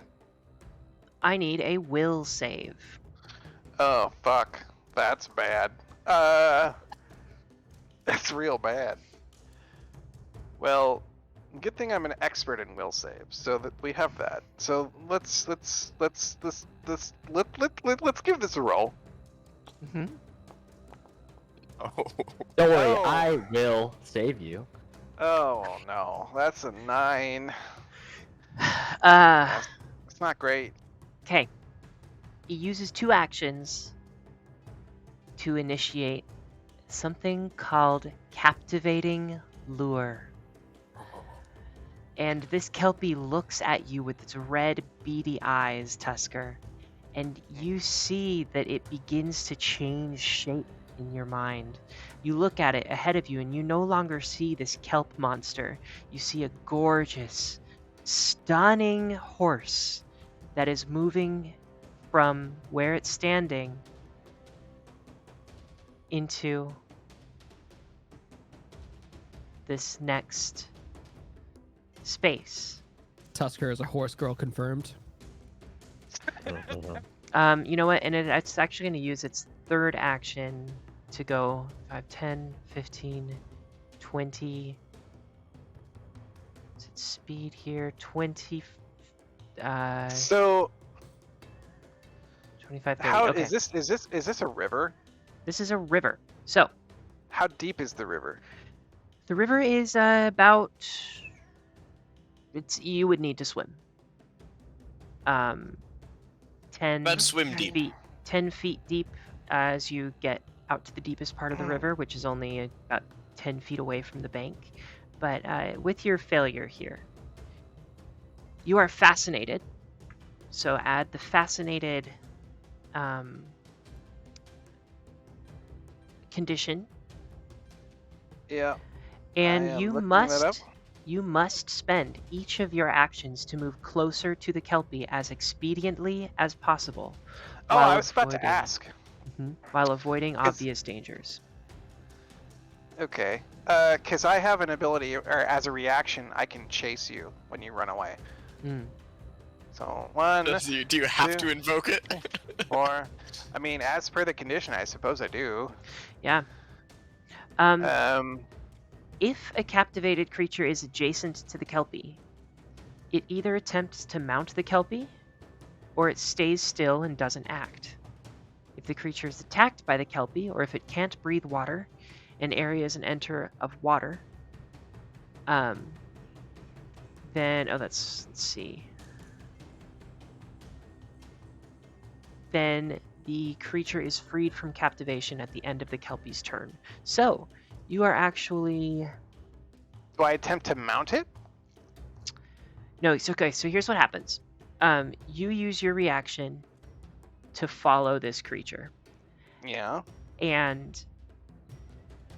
I need a will save. Oh fuck, that's bad. That's real bad. Well, good thing I'm an expert in will saves, so that we have that. So let's give this a roll. Mm-hmm. Oh, Don't worry, Oh. I will save you. Oh no, that's a 9. Uh, It's not great. okay. He uses 2 actions to initiate something called Captivating Lure. And this Kelpie looks at you with its red, beady eyes, Tusker, and you see that it begins to change shape in your mind. You look at it ahead of you, and you no longer see this kelp monster. You see a gorgeous, stunning horse that is moving from where it's standing into this next space. Tusker is a horse girl confirmed. You know what? And it's actually going to use its third action to go 5, 10, 15, 20. Is it speed here? 20. So 25, 30. how Okay. is this a river? This is a river. So How deep is the river? the river is about. You would need to swim. 10 About swim deep. feet. 10 feet deep as you get out to the deepest part of the river, which is only about 10 feet away from the bank. But with your failure here, you are fascinated. So add the fascinated condition, Yeah. and am you looking that up. must spend each of your actions to move closer to the Kelpie as expediently as possible. Oh, while I was about to avoiding- ask. While avoiding 'Cause- obvious dangers. Okay. Because I have an ability, or as a reaction, I can chase you when you run away. Mm. So 1, Do you have two. to invoke it? 4. I mean, as per the condition, I suppose I do. Yeah. If a captivated creature is adjacent to the Kelpie, it either attempts to mount the Kelpie, or it stays still and doesn't act. If the creature is attacked by the Kelpie, or if it can't breathe water, an area is an enter of water, then, let's see. Then the creature is freed from captivation at the end of the Kelpie's turn. So, you are actually... Do I attempt to mount it? No, it's okay. So here's what happens. You use your reaction to follow this creature. Yeah. And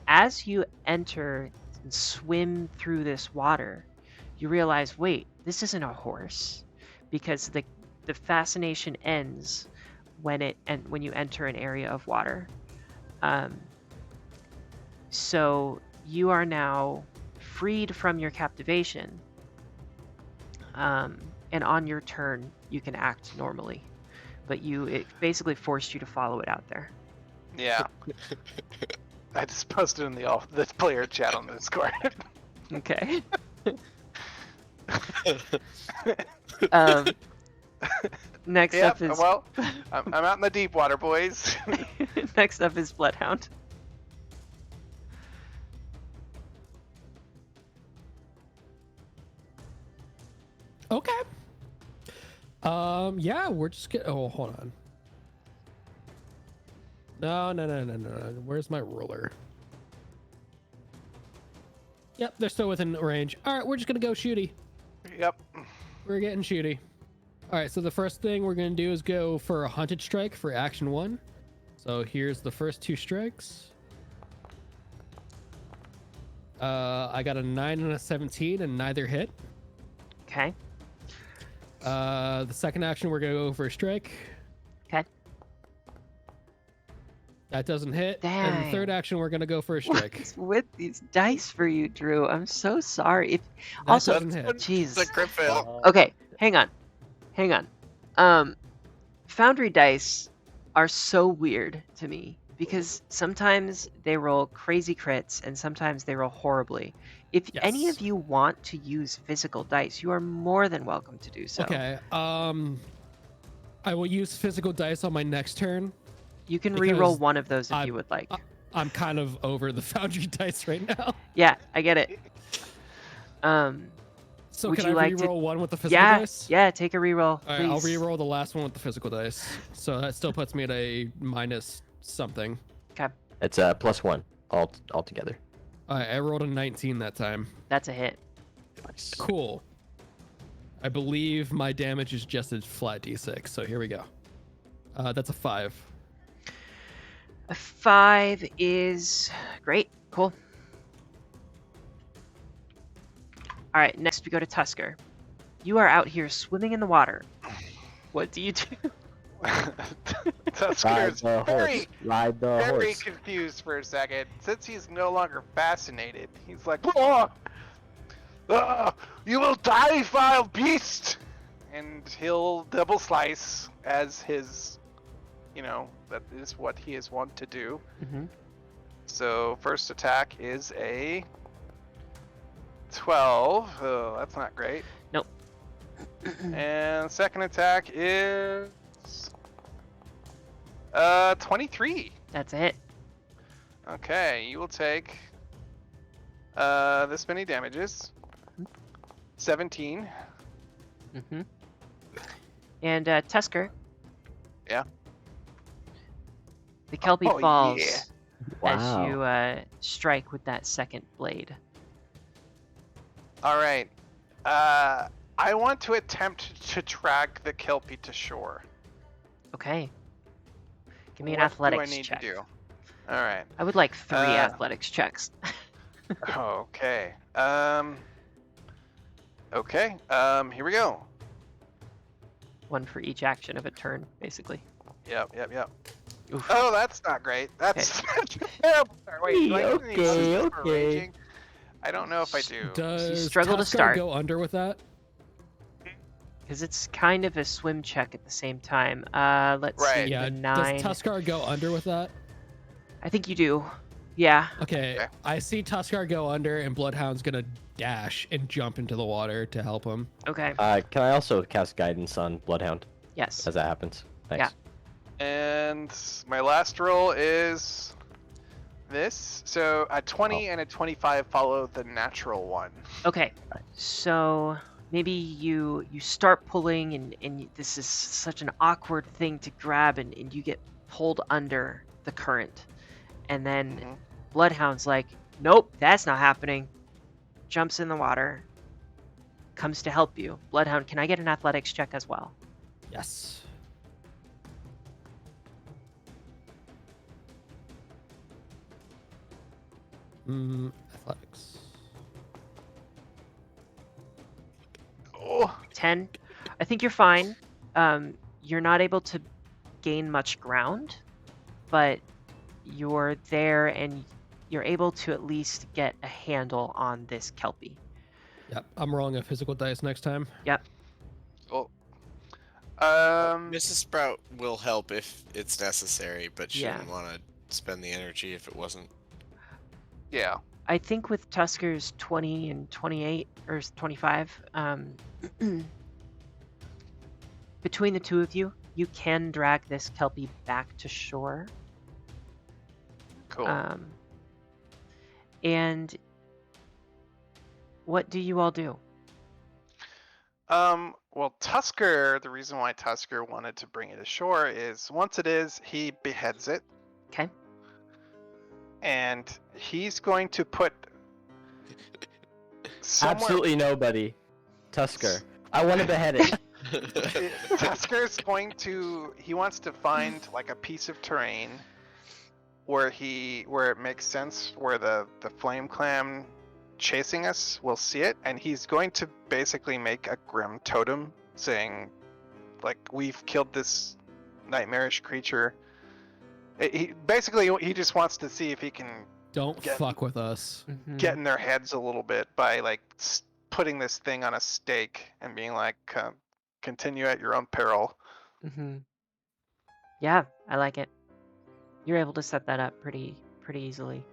as you enter and swim through this water, you realize, wait, this isn't a horse, because the fascination ends when you enter an area of water. So you are now freed from your captivation, and on your turn you can act normally, but it basically forced you to follow it out there. Yeah. I just posted in the player chat on the Discord. Okay. Next Yep. up is Well, I'm out in the deep water, boys. next up is Bloodhound. Okay. Yeah, we're just getting. Oh, hold on. No. Where's my ruler? Yep, they're still within range. All right, we're just gonna go shooty. Yep. We're getting shooty. All right, so the first thing we're gonna do is go for a hunted strike for action 1. So here's the first 2 strikes. I got a 9 and a 17, and neither hit. Okay. The second action, we're gonna go for a strike. Okay. That doesn't hit. And the Dang. third action, we're gonna go for a strike. What's with these dice for you, Drew? I'm so sorry. That Also, doesn't hit. jeez. The crit fail. Okay, hang on. Foundry dice are so weird to me because sometimes they roll crazy crits and sometimes they roll horribly. If any Yes. of you want to use physical dice, you are more than welcome to do so. Okay. I will use physical dice on my next turn. You can Because re-roll one of those if I- you would like. I'm kind of over the Foundry dice right now. Yeah, I get it. So Would can you I like to- re-roll one with the physical dice? Yeah, take a re-roll, All right, please. I'll re-roll the last one with the physical dice. So that still puts me at a minus something. It's a +1 altogether. All right, I rolled a 19 that time. That's a hit. Nice. Cool. I believe my damage is just a flat d6. So here we go. That's a 5. A 5 is great. Cool. All right, next we go to Tusker. You are out here swimming in the water. What do you do? Tusker Ride is the very, horse. Ride the very horse. confused for a second. Since he's no longer fascinated, he's like, "Oh, you will die, vile beast!" And he'll double slice as his, that is what he is wont to do. Mm-hmm. So first attack is a 12. Oh, that's not great. Nope. And second attack is 23. That's a hit. Okay, you will take this many damages. 17. Mm-hmm. And Tusker. Yeah. The Kelpie Oh, falls yeah. as Wow. you strike with that second blade. All right. I want to attempt to drag the Kelpie to shore. Okay. Give me an What athletics do I need check. to do? All right. I would like 3 Uh, athletics checks. Okay. Okay. Here we go. One for each action of a turn, basically. Yep. Oof. Oh, that's not great. That's terrible. Wait, do I need any Okay, bonuses for okay. raging? I don't know if I do. Does struggle to Tusker start. go under with that? Because it's kind of a swim check at the same time. Let's Right. see. Yeah. The 9. Does Tusker go under with that? I think you do. Yeah. Okay. Okay. I see Tusker go under, and Bloodhound's gonna dash and jump into the water to help him. Okay. Can I also cast guidance on Bloodhound Yes. as that happens? Thanks. Yeah. And my last roll is this. So a 20 and a 25 follow the natural one. Okay. So maybe you start pulling and this is such an awkward thing to grab and you get pulled under the current. And then Mhm. Bloodhound's like, nope, that's not happening. Jumps in the water. Comes to help you. Bloodhound, can I get an athletics check as well? Yes. Athletics. Oh, 10. I think you're fine. You're not able to gain much ground, but you're there and you're able to at least get a handle on this Kelpie. Yep, I'm rolling a physical dice next time. Yep. oh. Mrs. Sprout will help if it's necessary, but she Yeah. didn't want to spend the energy if it wasn't. Yeah. I think with Tusker's 20 and 28 or 25, between the two of you, you can drag this Kelpie back to shore. Cool. And what do you all do? Well, Tusker, the reason why Tusker wanted to bring it ashore is once it is, he beheads it. Okay. And he's going to put somewhere. Absolutely nobody. Tusker. I want to behead it. Tusker's going to. He wants to find like a piece of terrain where it makes sense, where the flame clam chasing us will see it, and he's going to basically make a grim totem saying, like, we've killed this nightmarish creature. He just wants to see if he can Don't fuck with us. get in their heads a little bit by like putting this thing on a stake and being like, continue at your own peril. Yeah, I like it. You're able to set that up pretty easily.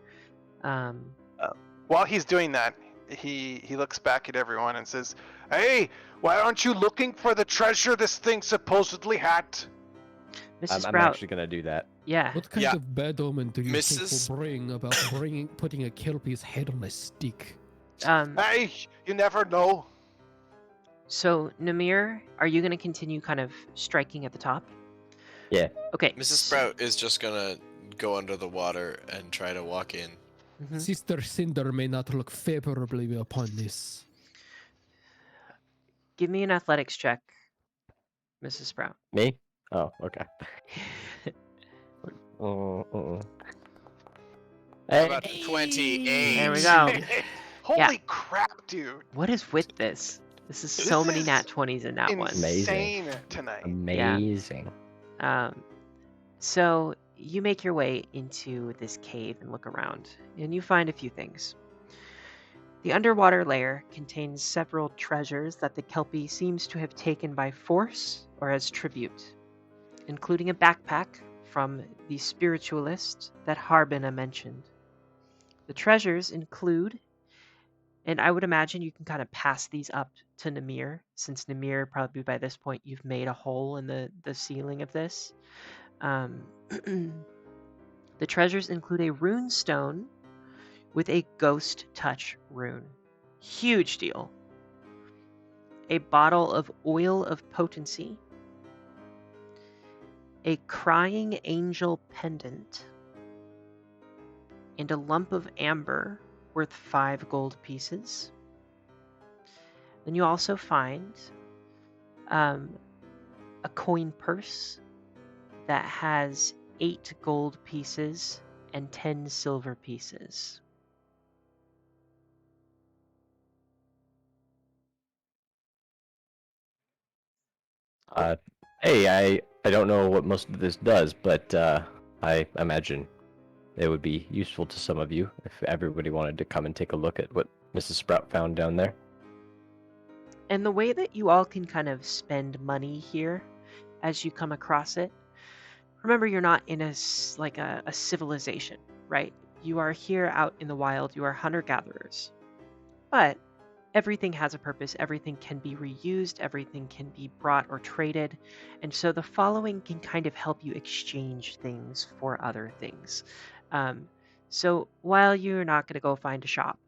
While he's doing that, he looks back at everyone and says, "Hey, why aren't you looking for the treasure this thing supposedly had?" Mrs. I'm Sprout. actually gonna do that. Yeah. What kind of bad omen do you think Mrs. will bring about putting a Kelpie's head on a stick? Hey, you never know. So Namir, are you going to continue kind of striking at the top? Yeah. Okay. Mrs. Sprout is just gonna go under the water and try to walk in. Sister Cinder may not look favorably upon this. Give me an athletics check, Mrs. Sprout. Me? Oh, okay. How About 28. There we go. Holy crap, dude! What is with this? This is so many is nat 20s in that one. Insane tonight. Amazing. So you make your way into this cave and look around, and you find a few things. The underwater layer contains several treasures that the Kelpie seems to have taken by force or as tribute, including a backpack from the spiritualist that Harbina mentioned. The treasures include, and I would imagine you can kind of pass these up to Namir, since Namir, probably by this point, you've made a hole in the ceiling of this. The treasures include a rune stone with a ghost touch rune. Huge deal. A bottle of oil of potency. A crying angel pendant. And a lump of amber worth 5 gold pieces. Then you also find a coin purse that has 8 gold pieces and 10 silver pieces. Hey, I don't know what most of this does, but I imagine it would be useful to some of you if everybody wanted to come and take a look at what Mrs. Sprout found down there. And the way that you all can kind of spend money here as you come across it, remember you're not in a civilization, right? You are here out in the wild, you are hunter-gatherers. But everything has a purpose, everything can be reused, everything can be brought or traded, and so the following can kind of help you exchange things for other things. So while you're not going to go find a shop,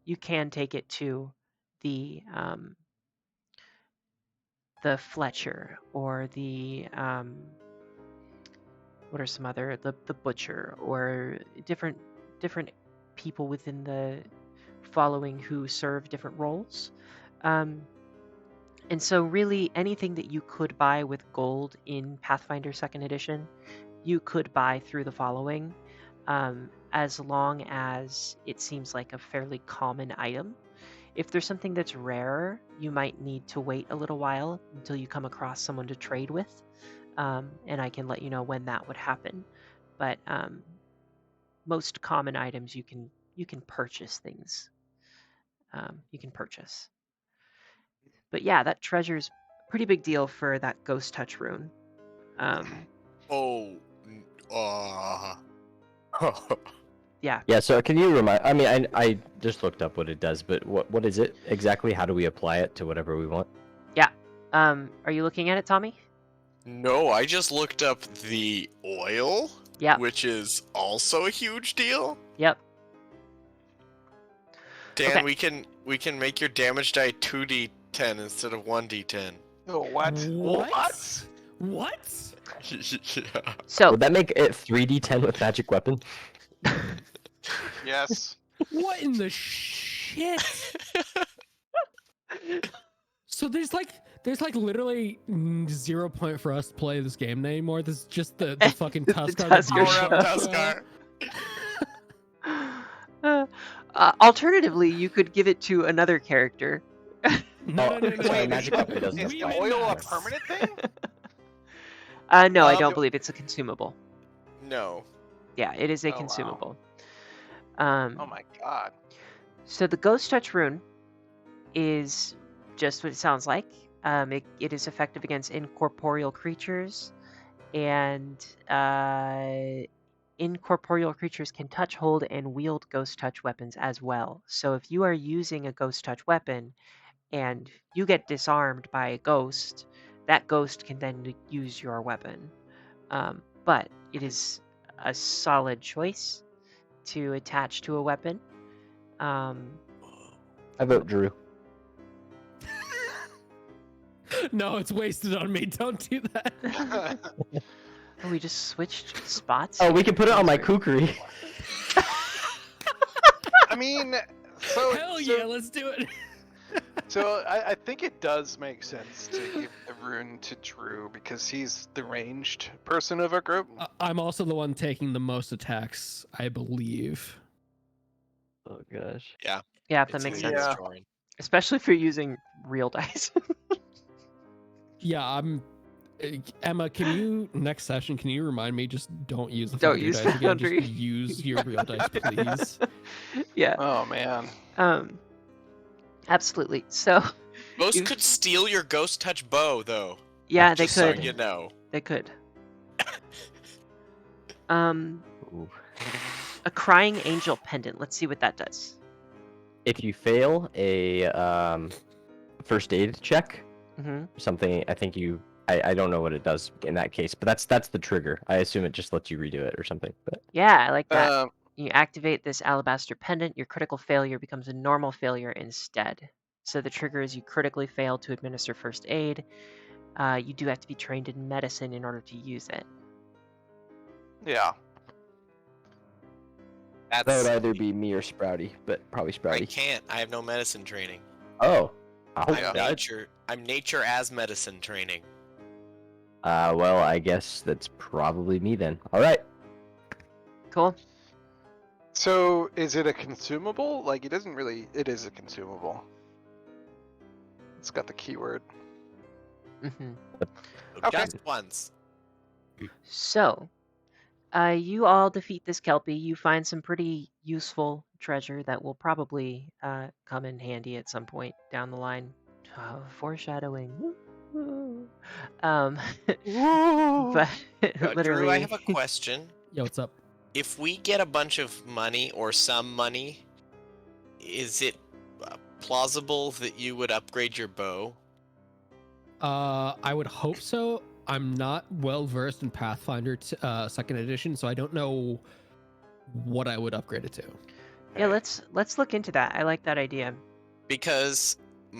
you can take it to the Fletcher or the what are some other the butcher or different people within the following who serve different roles. And so really anything that you could buy with gold in Pathfinder 2nd edition, you could buy through the following, as long as it seems like a fairly common item. If there's something that's rare, you might need to wait a little while until you come across someone to trade with, and I can let you know when that would happen. But most common items you can purchase things. You can purchase. But yeah, that treasure's a pretty big deal for that ghost touch rune. Oh. n- Uh, Yeah. Yeah, so can you remind? I mean, I just looked up what it does, but what is it exactly? How do we apply it to whatever we want? Yeah. Are you looking at it, Tommy? no, I just looked up the oil, Yeah. which is also a huge deal. Yep. Dan, Okay. we can make your damage die 2d10 instead of 1d10. Oh, what? What? What? Yeah. So Would that make it 3d10 with magic weapon? Yes. What in the shit? So there's like literally 0 point for us to play this game anymore. This is just the fucking The Tuskar. Tuskar Power up, show. Tuskar. Alternatively, you could give it to another character. No, Sorry, magic weapon does Is that. the We oil a min-max. permanent thing? No, I Um, don't believe it's a consumable. No. Yeah, it is a Oh, wow. consumable. Oh my god. So the Ghost Touch rune is just what it sounds like. It is effective against incorporeal creatures, and incorporeal creatures can touch, hold, and wield Ghost Touch weapons as well. So if you are using a Ghost Touch weapon and you get disarmed by a ghost, that ghost can then use your weapon. But it is a solid choice to attach to a weapon. I vote Drew. No, it's wasted on me. Don't do that. Oh, we just switched spots. Oh, we can put it on my That's weird. kukri. I mean, so Hell so, yeah, let's do it. so I think it does make sense to give the rune to Drew because he's the ranged person of our group. I'm also the one taking the most attacks, I believe. Oh gosh. Yeah, that It's makes gonna sense. be Yeah. Jordan. Especially if you're using real dice. Yeah, I'm. Emma, can you next session? Can you remind me? Just don't use the Don't Foundry use dice again. Foundry. Just use your real dice, please. Yeah. Oh man. Absolutely. So Ghosts You- could steal your ghost touch bow, though. yeah, they Just so could. you know. They could. Ooh. A crying angel pendant. Let's see what that does. If you fail a first aid check, hmm something I think I don't know what it does in that case, but that's the trigger. I assume it just lets you redo it or something. But Yeah, I like that. Um, You activate this alabaster pendant, your critical failure becomes a normal failure instead. So the trigger is you critically fail to administer first aid. You do have to be trained in medicine in order to use it. yeah. that That's would either be me or Sprouty, but probably I Sprouty. can't. I have no medicine training. Oh. I'm nature as medicine training. Well, I guess that's probably me then. All right. Cool. So is it a consumable? Like it doesn't really. It is a consumable. It's got the keyword. hmm Okay. Just once. So, you all defeat this Kelpie. You find some pretty useful treasure that will probably come in handy at some point down the line. Foreshadowing. Woo. But literally, Drew, I have a question. Yo, what's up? If we get a bunch of money or some money, is it plausible that you would upgrade your bow? I would hope so. I'm not well versed in Pathfinder second edition, so I don't know what I would upgrade it to. yeah, let's look into that. I like that idea. Because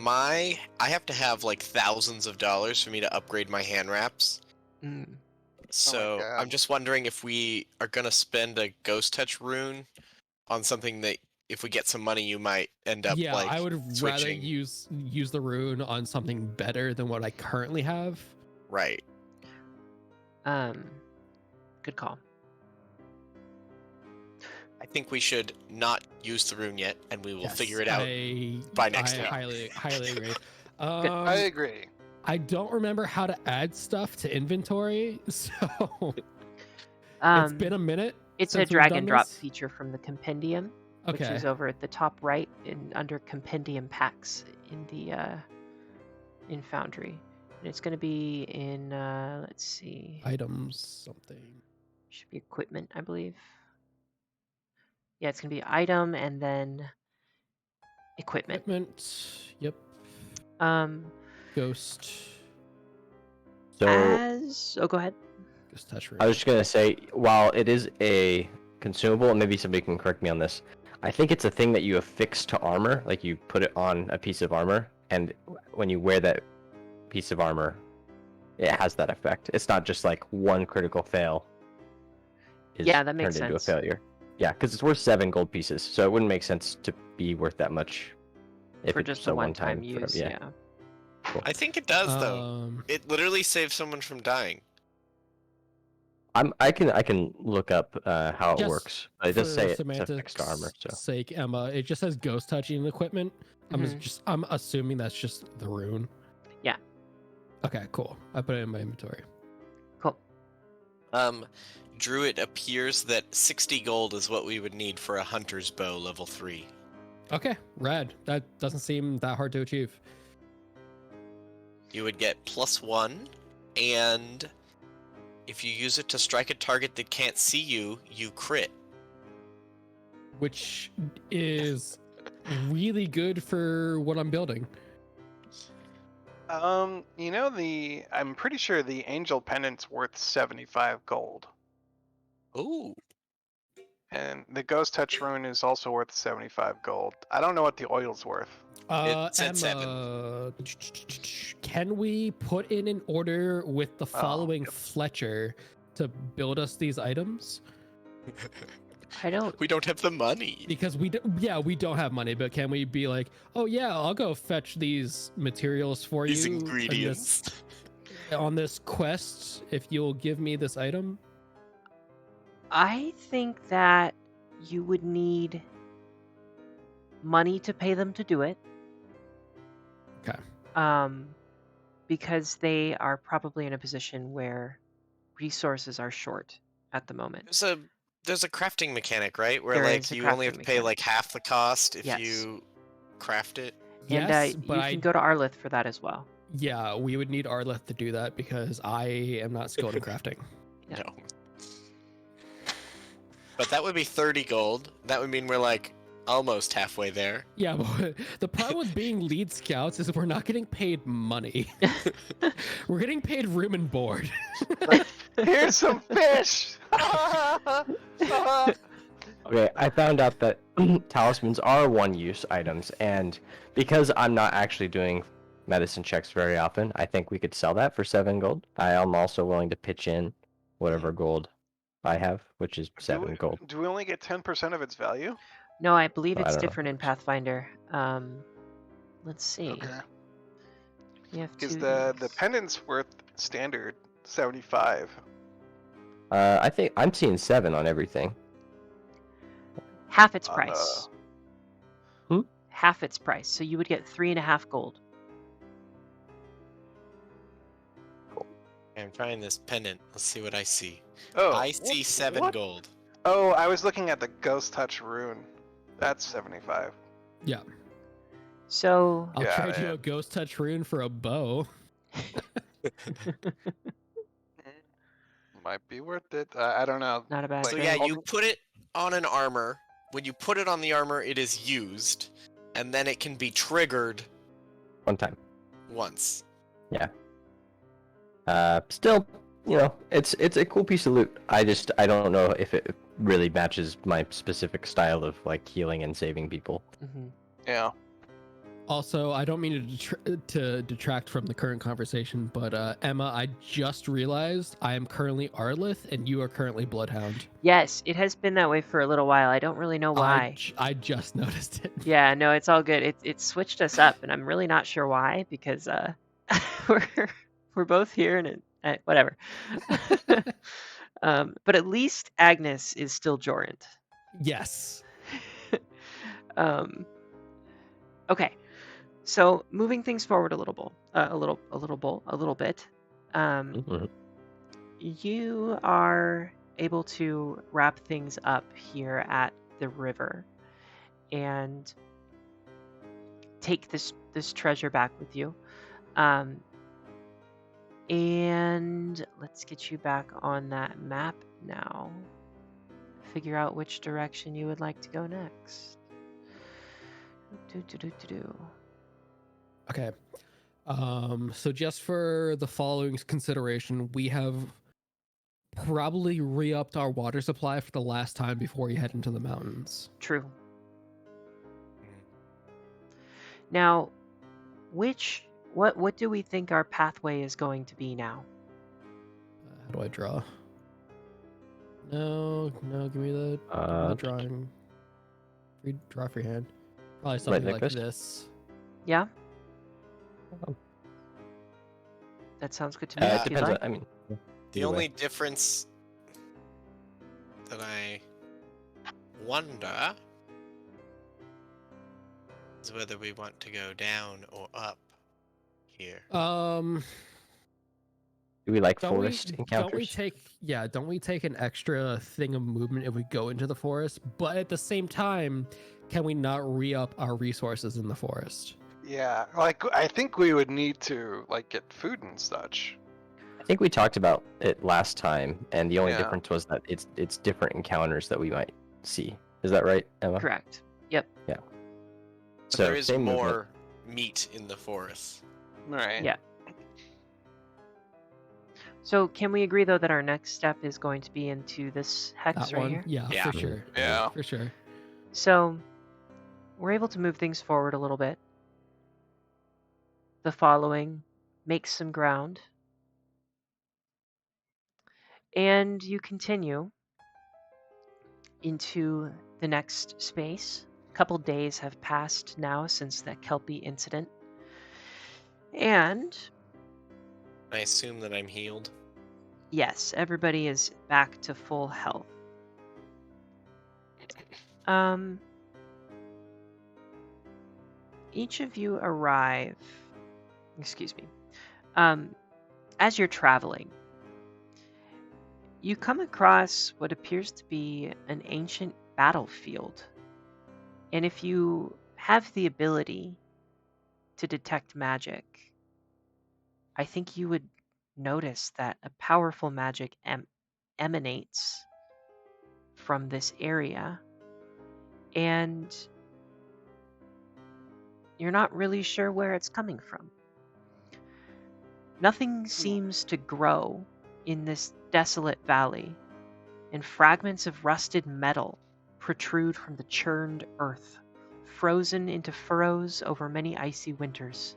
I have to have like thousands of dollars for me to upgrade my hand wraps. Mm. So God. I'm just wondering if we are gonna spend a ghost touch rune on something that if we get some money you might end up Yeah, like I would rather switching. use the rune on something better than what I currently have. Right. Good call. I think we should not use the rune yet, and we will Yes, figure it out. by next week. highly agree. I agree. I don't remember how to add stuff to inventory, so it's been a minute. It's a since we've drag done and drop this. feature from the compendium, which Okay. is over at the top right under compendium packs in the in Foundry, and it's going to be in let's see, Items something. should be equipment, I believe. Yeah, it's going to be item and then equipment. Yep. Ghost. So Go ahead. Ghost touch I was just gonna say, while it is a consumable, and maybe somebody can correct me on this, I think it's a thing that you affix to armor, like you put it on a piece of armor, and when you wear that piece of armor, it has that effect. It's not just like one critical fail is Yeah, that makes turned into a sense. failure. Yeah, because it's worth 7 gold pieces, so it wouldn't make sense to be worth that much if For it's just a a one-time for- use. yeah. Yeah. I think it does, though. It literally saves someone from dying. I can look up how it Just works. But it does for say it's semantics affixed to armor. So sake, Emma, it just says ghost touching equipment. Mhm. I'm assuming that's just the rune. Yeah. Okay, cool. I put it in my inventory. Cool. Drew, it appears that 60 gold is what we would need for a hunter's bow level 3. Okay, rad. That doesn't seem that hard to achieve. You would get +1, and if you use it to strike a target that can't see you, you crit. Which is really good for what I'm building. You know, I'm pretty sure the angel pendant's worth 75 gold. Ooh. And the ghost touch rune is also worth 75 gold. I don't know what the oil's worth. It said Emma, can we put in an order with the following yep. Fletcher to build us these items? I don't. We don't have the money. Because we don't have money, but can we be like, oh yeah, I'll go fetch these materials for These you ingredients. on this quest if you'll give me this item? I think that you would need money to pay them to do it. Okay. Because they are probably in a position where resources are short at the moment. There's a crafting mechanic, right? Where There like is a you only have crafting to pay mechanic. like half the cost if Yes. you craft it. And Yes, but you can go to Arlith for that as well. Yeah, we would need Arleth to do that because I am not skilled in crafting. Yeah. No. But that would be 30 gold. That would mean we're like almost halfway there. Yeah, but the problem with being lead scouts is we're not getting paid money. We're getting paid room and board. Here's some fish! okay, I found out that talismans are one-use items, and because I'm not actually doing medicine checks very often, I think we could sell that for 7 gold. I am also willing to pitch in whatever gold I have, which is 7 gold. Do we only get 10% of its value? No, I believe I it's don't know. different in Pathfinder. Let's see. Okay. You have Because two the these. pendant's worth standard 75. I think I'm seeing 7 on everything. Half its on price. Hmm? Half its price. So you would get 3.5 gold. I'm trying this pendant. Let's see what I see. Oh, I see 7 what? gold. Oh, I was looking at the ghost touch rune. That's 75. Yeah. So I'll Yeah, trade you yeah. a ghost touch rune for a bow. Might be worth it. I don't know. not a bad So trade. yeah, you put it on an armor. When you put it on the armor, it is used, and then it can be triggered One time. once. Still, you know, it's a cool piece of loot. I don't know if it really matches my specific style of like healing and saving people. Mhm. Yeah. Also, I don't mean to detract from the current conversation, but Emma, I just realized I am currently Arlith and you are currently Bloodhound. Yes, it has been that way for a little while. I don't really know why. I just noticed it. Yeah, no, it's all good. It switched us up, and I'm really not sure why because we're both here and whatever. But at least Agnes is still Jorant. Yes. Okay, so moving things forward a little bit. Mhm. You are able to wrap things up here at the river and take this treasure back with you. And let's get you back on that map now. Figure out which direction you would like to go next. Okay. So just for the following consideration, we have probably re-upped our water supply for the last time before you head into the mountains. True. Now, what do we think our pathway is going to be now? How do I draw? No, give me the drawing. Draw freehand. Probably something like like this? this. Yeah? Oh. That sounds good to me. It If you'd depends. like. I mean, The either way. only difference that I wonder is whether we want to go down or up here. Do we like Don't forest encounters? don't we take an extra thing of movement if we go into the forest? But at the same time, can we not re-up our resources in the forest? Yeah, like I think we would need to like get food and such. I think we talked about it last time, and the only Yeah. difference was that it's different encounters that we might see. Is that right, Emma? Correct. Yep. Yeah. But So there is same movement. more meat in the forest. All right. Yeah. So can we agree though that our next step is going to be into this hex That right one? here? Yeah, Yeah. for sure. Yeah. For sure. So we're able to move things forward a little bit. The following makes some ground. And you continue into the next space. A couple days have passed now since that Kelpie incident. And I assume that I'm healed. yes, everybody is back to full health. Each of you arrive, excuse me, as you're traveling, you come across what appears to be an ancient battlefield. And if you have the ability to detect magic, I think you would notice that a powerful magic emanates from this area. And you're not really sure where it's coming from. Nothing seems to grow in this desolate valley, and fragments of rusted metal protrude from the churned earth, frozen into furrows over many icy winters.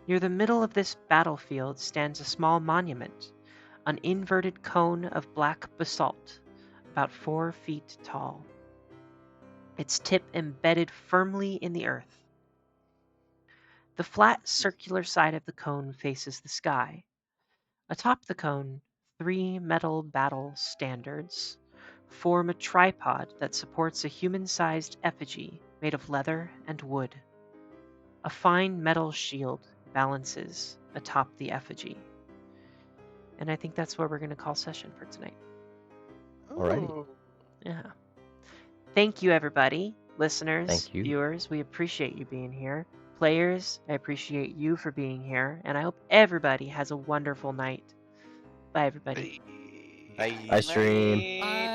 Near the middle of this battlefield stands a small monument, an inverted cone of black basalt, about 4 feet tall, its tip embedded firmly in the earth. The flat circular side of the cone faces the sky. Atop the cone, 3 metal battle standards form a tripod that supports a human-sized effigy made of leather and wood. A fine metal shield balances atop the effigy. And I think that's where we're going to call session for tonight. Alrighty. Ooh. Yeah. Thank you, everybody. Listeners, Thank you. viewers, we appreciate you being here. Players, I appreciate you for being here. And I hope everybody has a wonderful night. Bye, everybody. Bye. Bye, stream. Bye.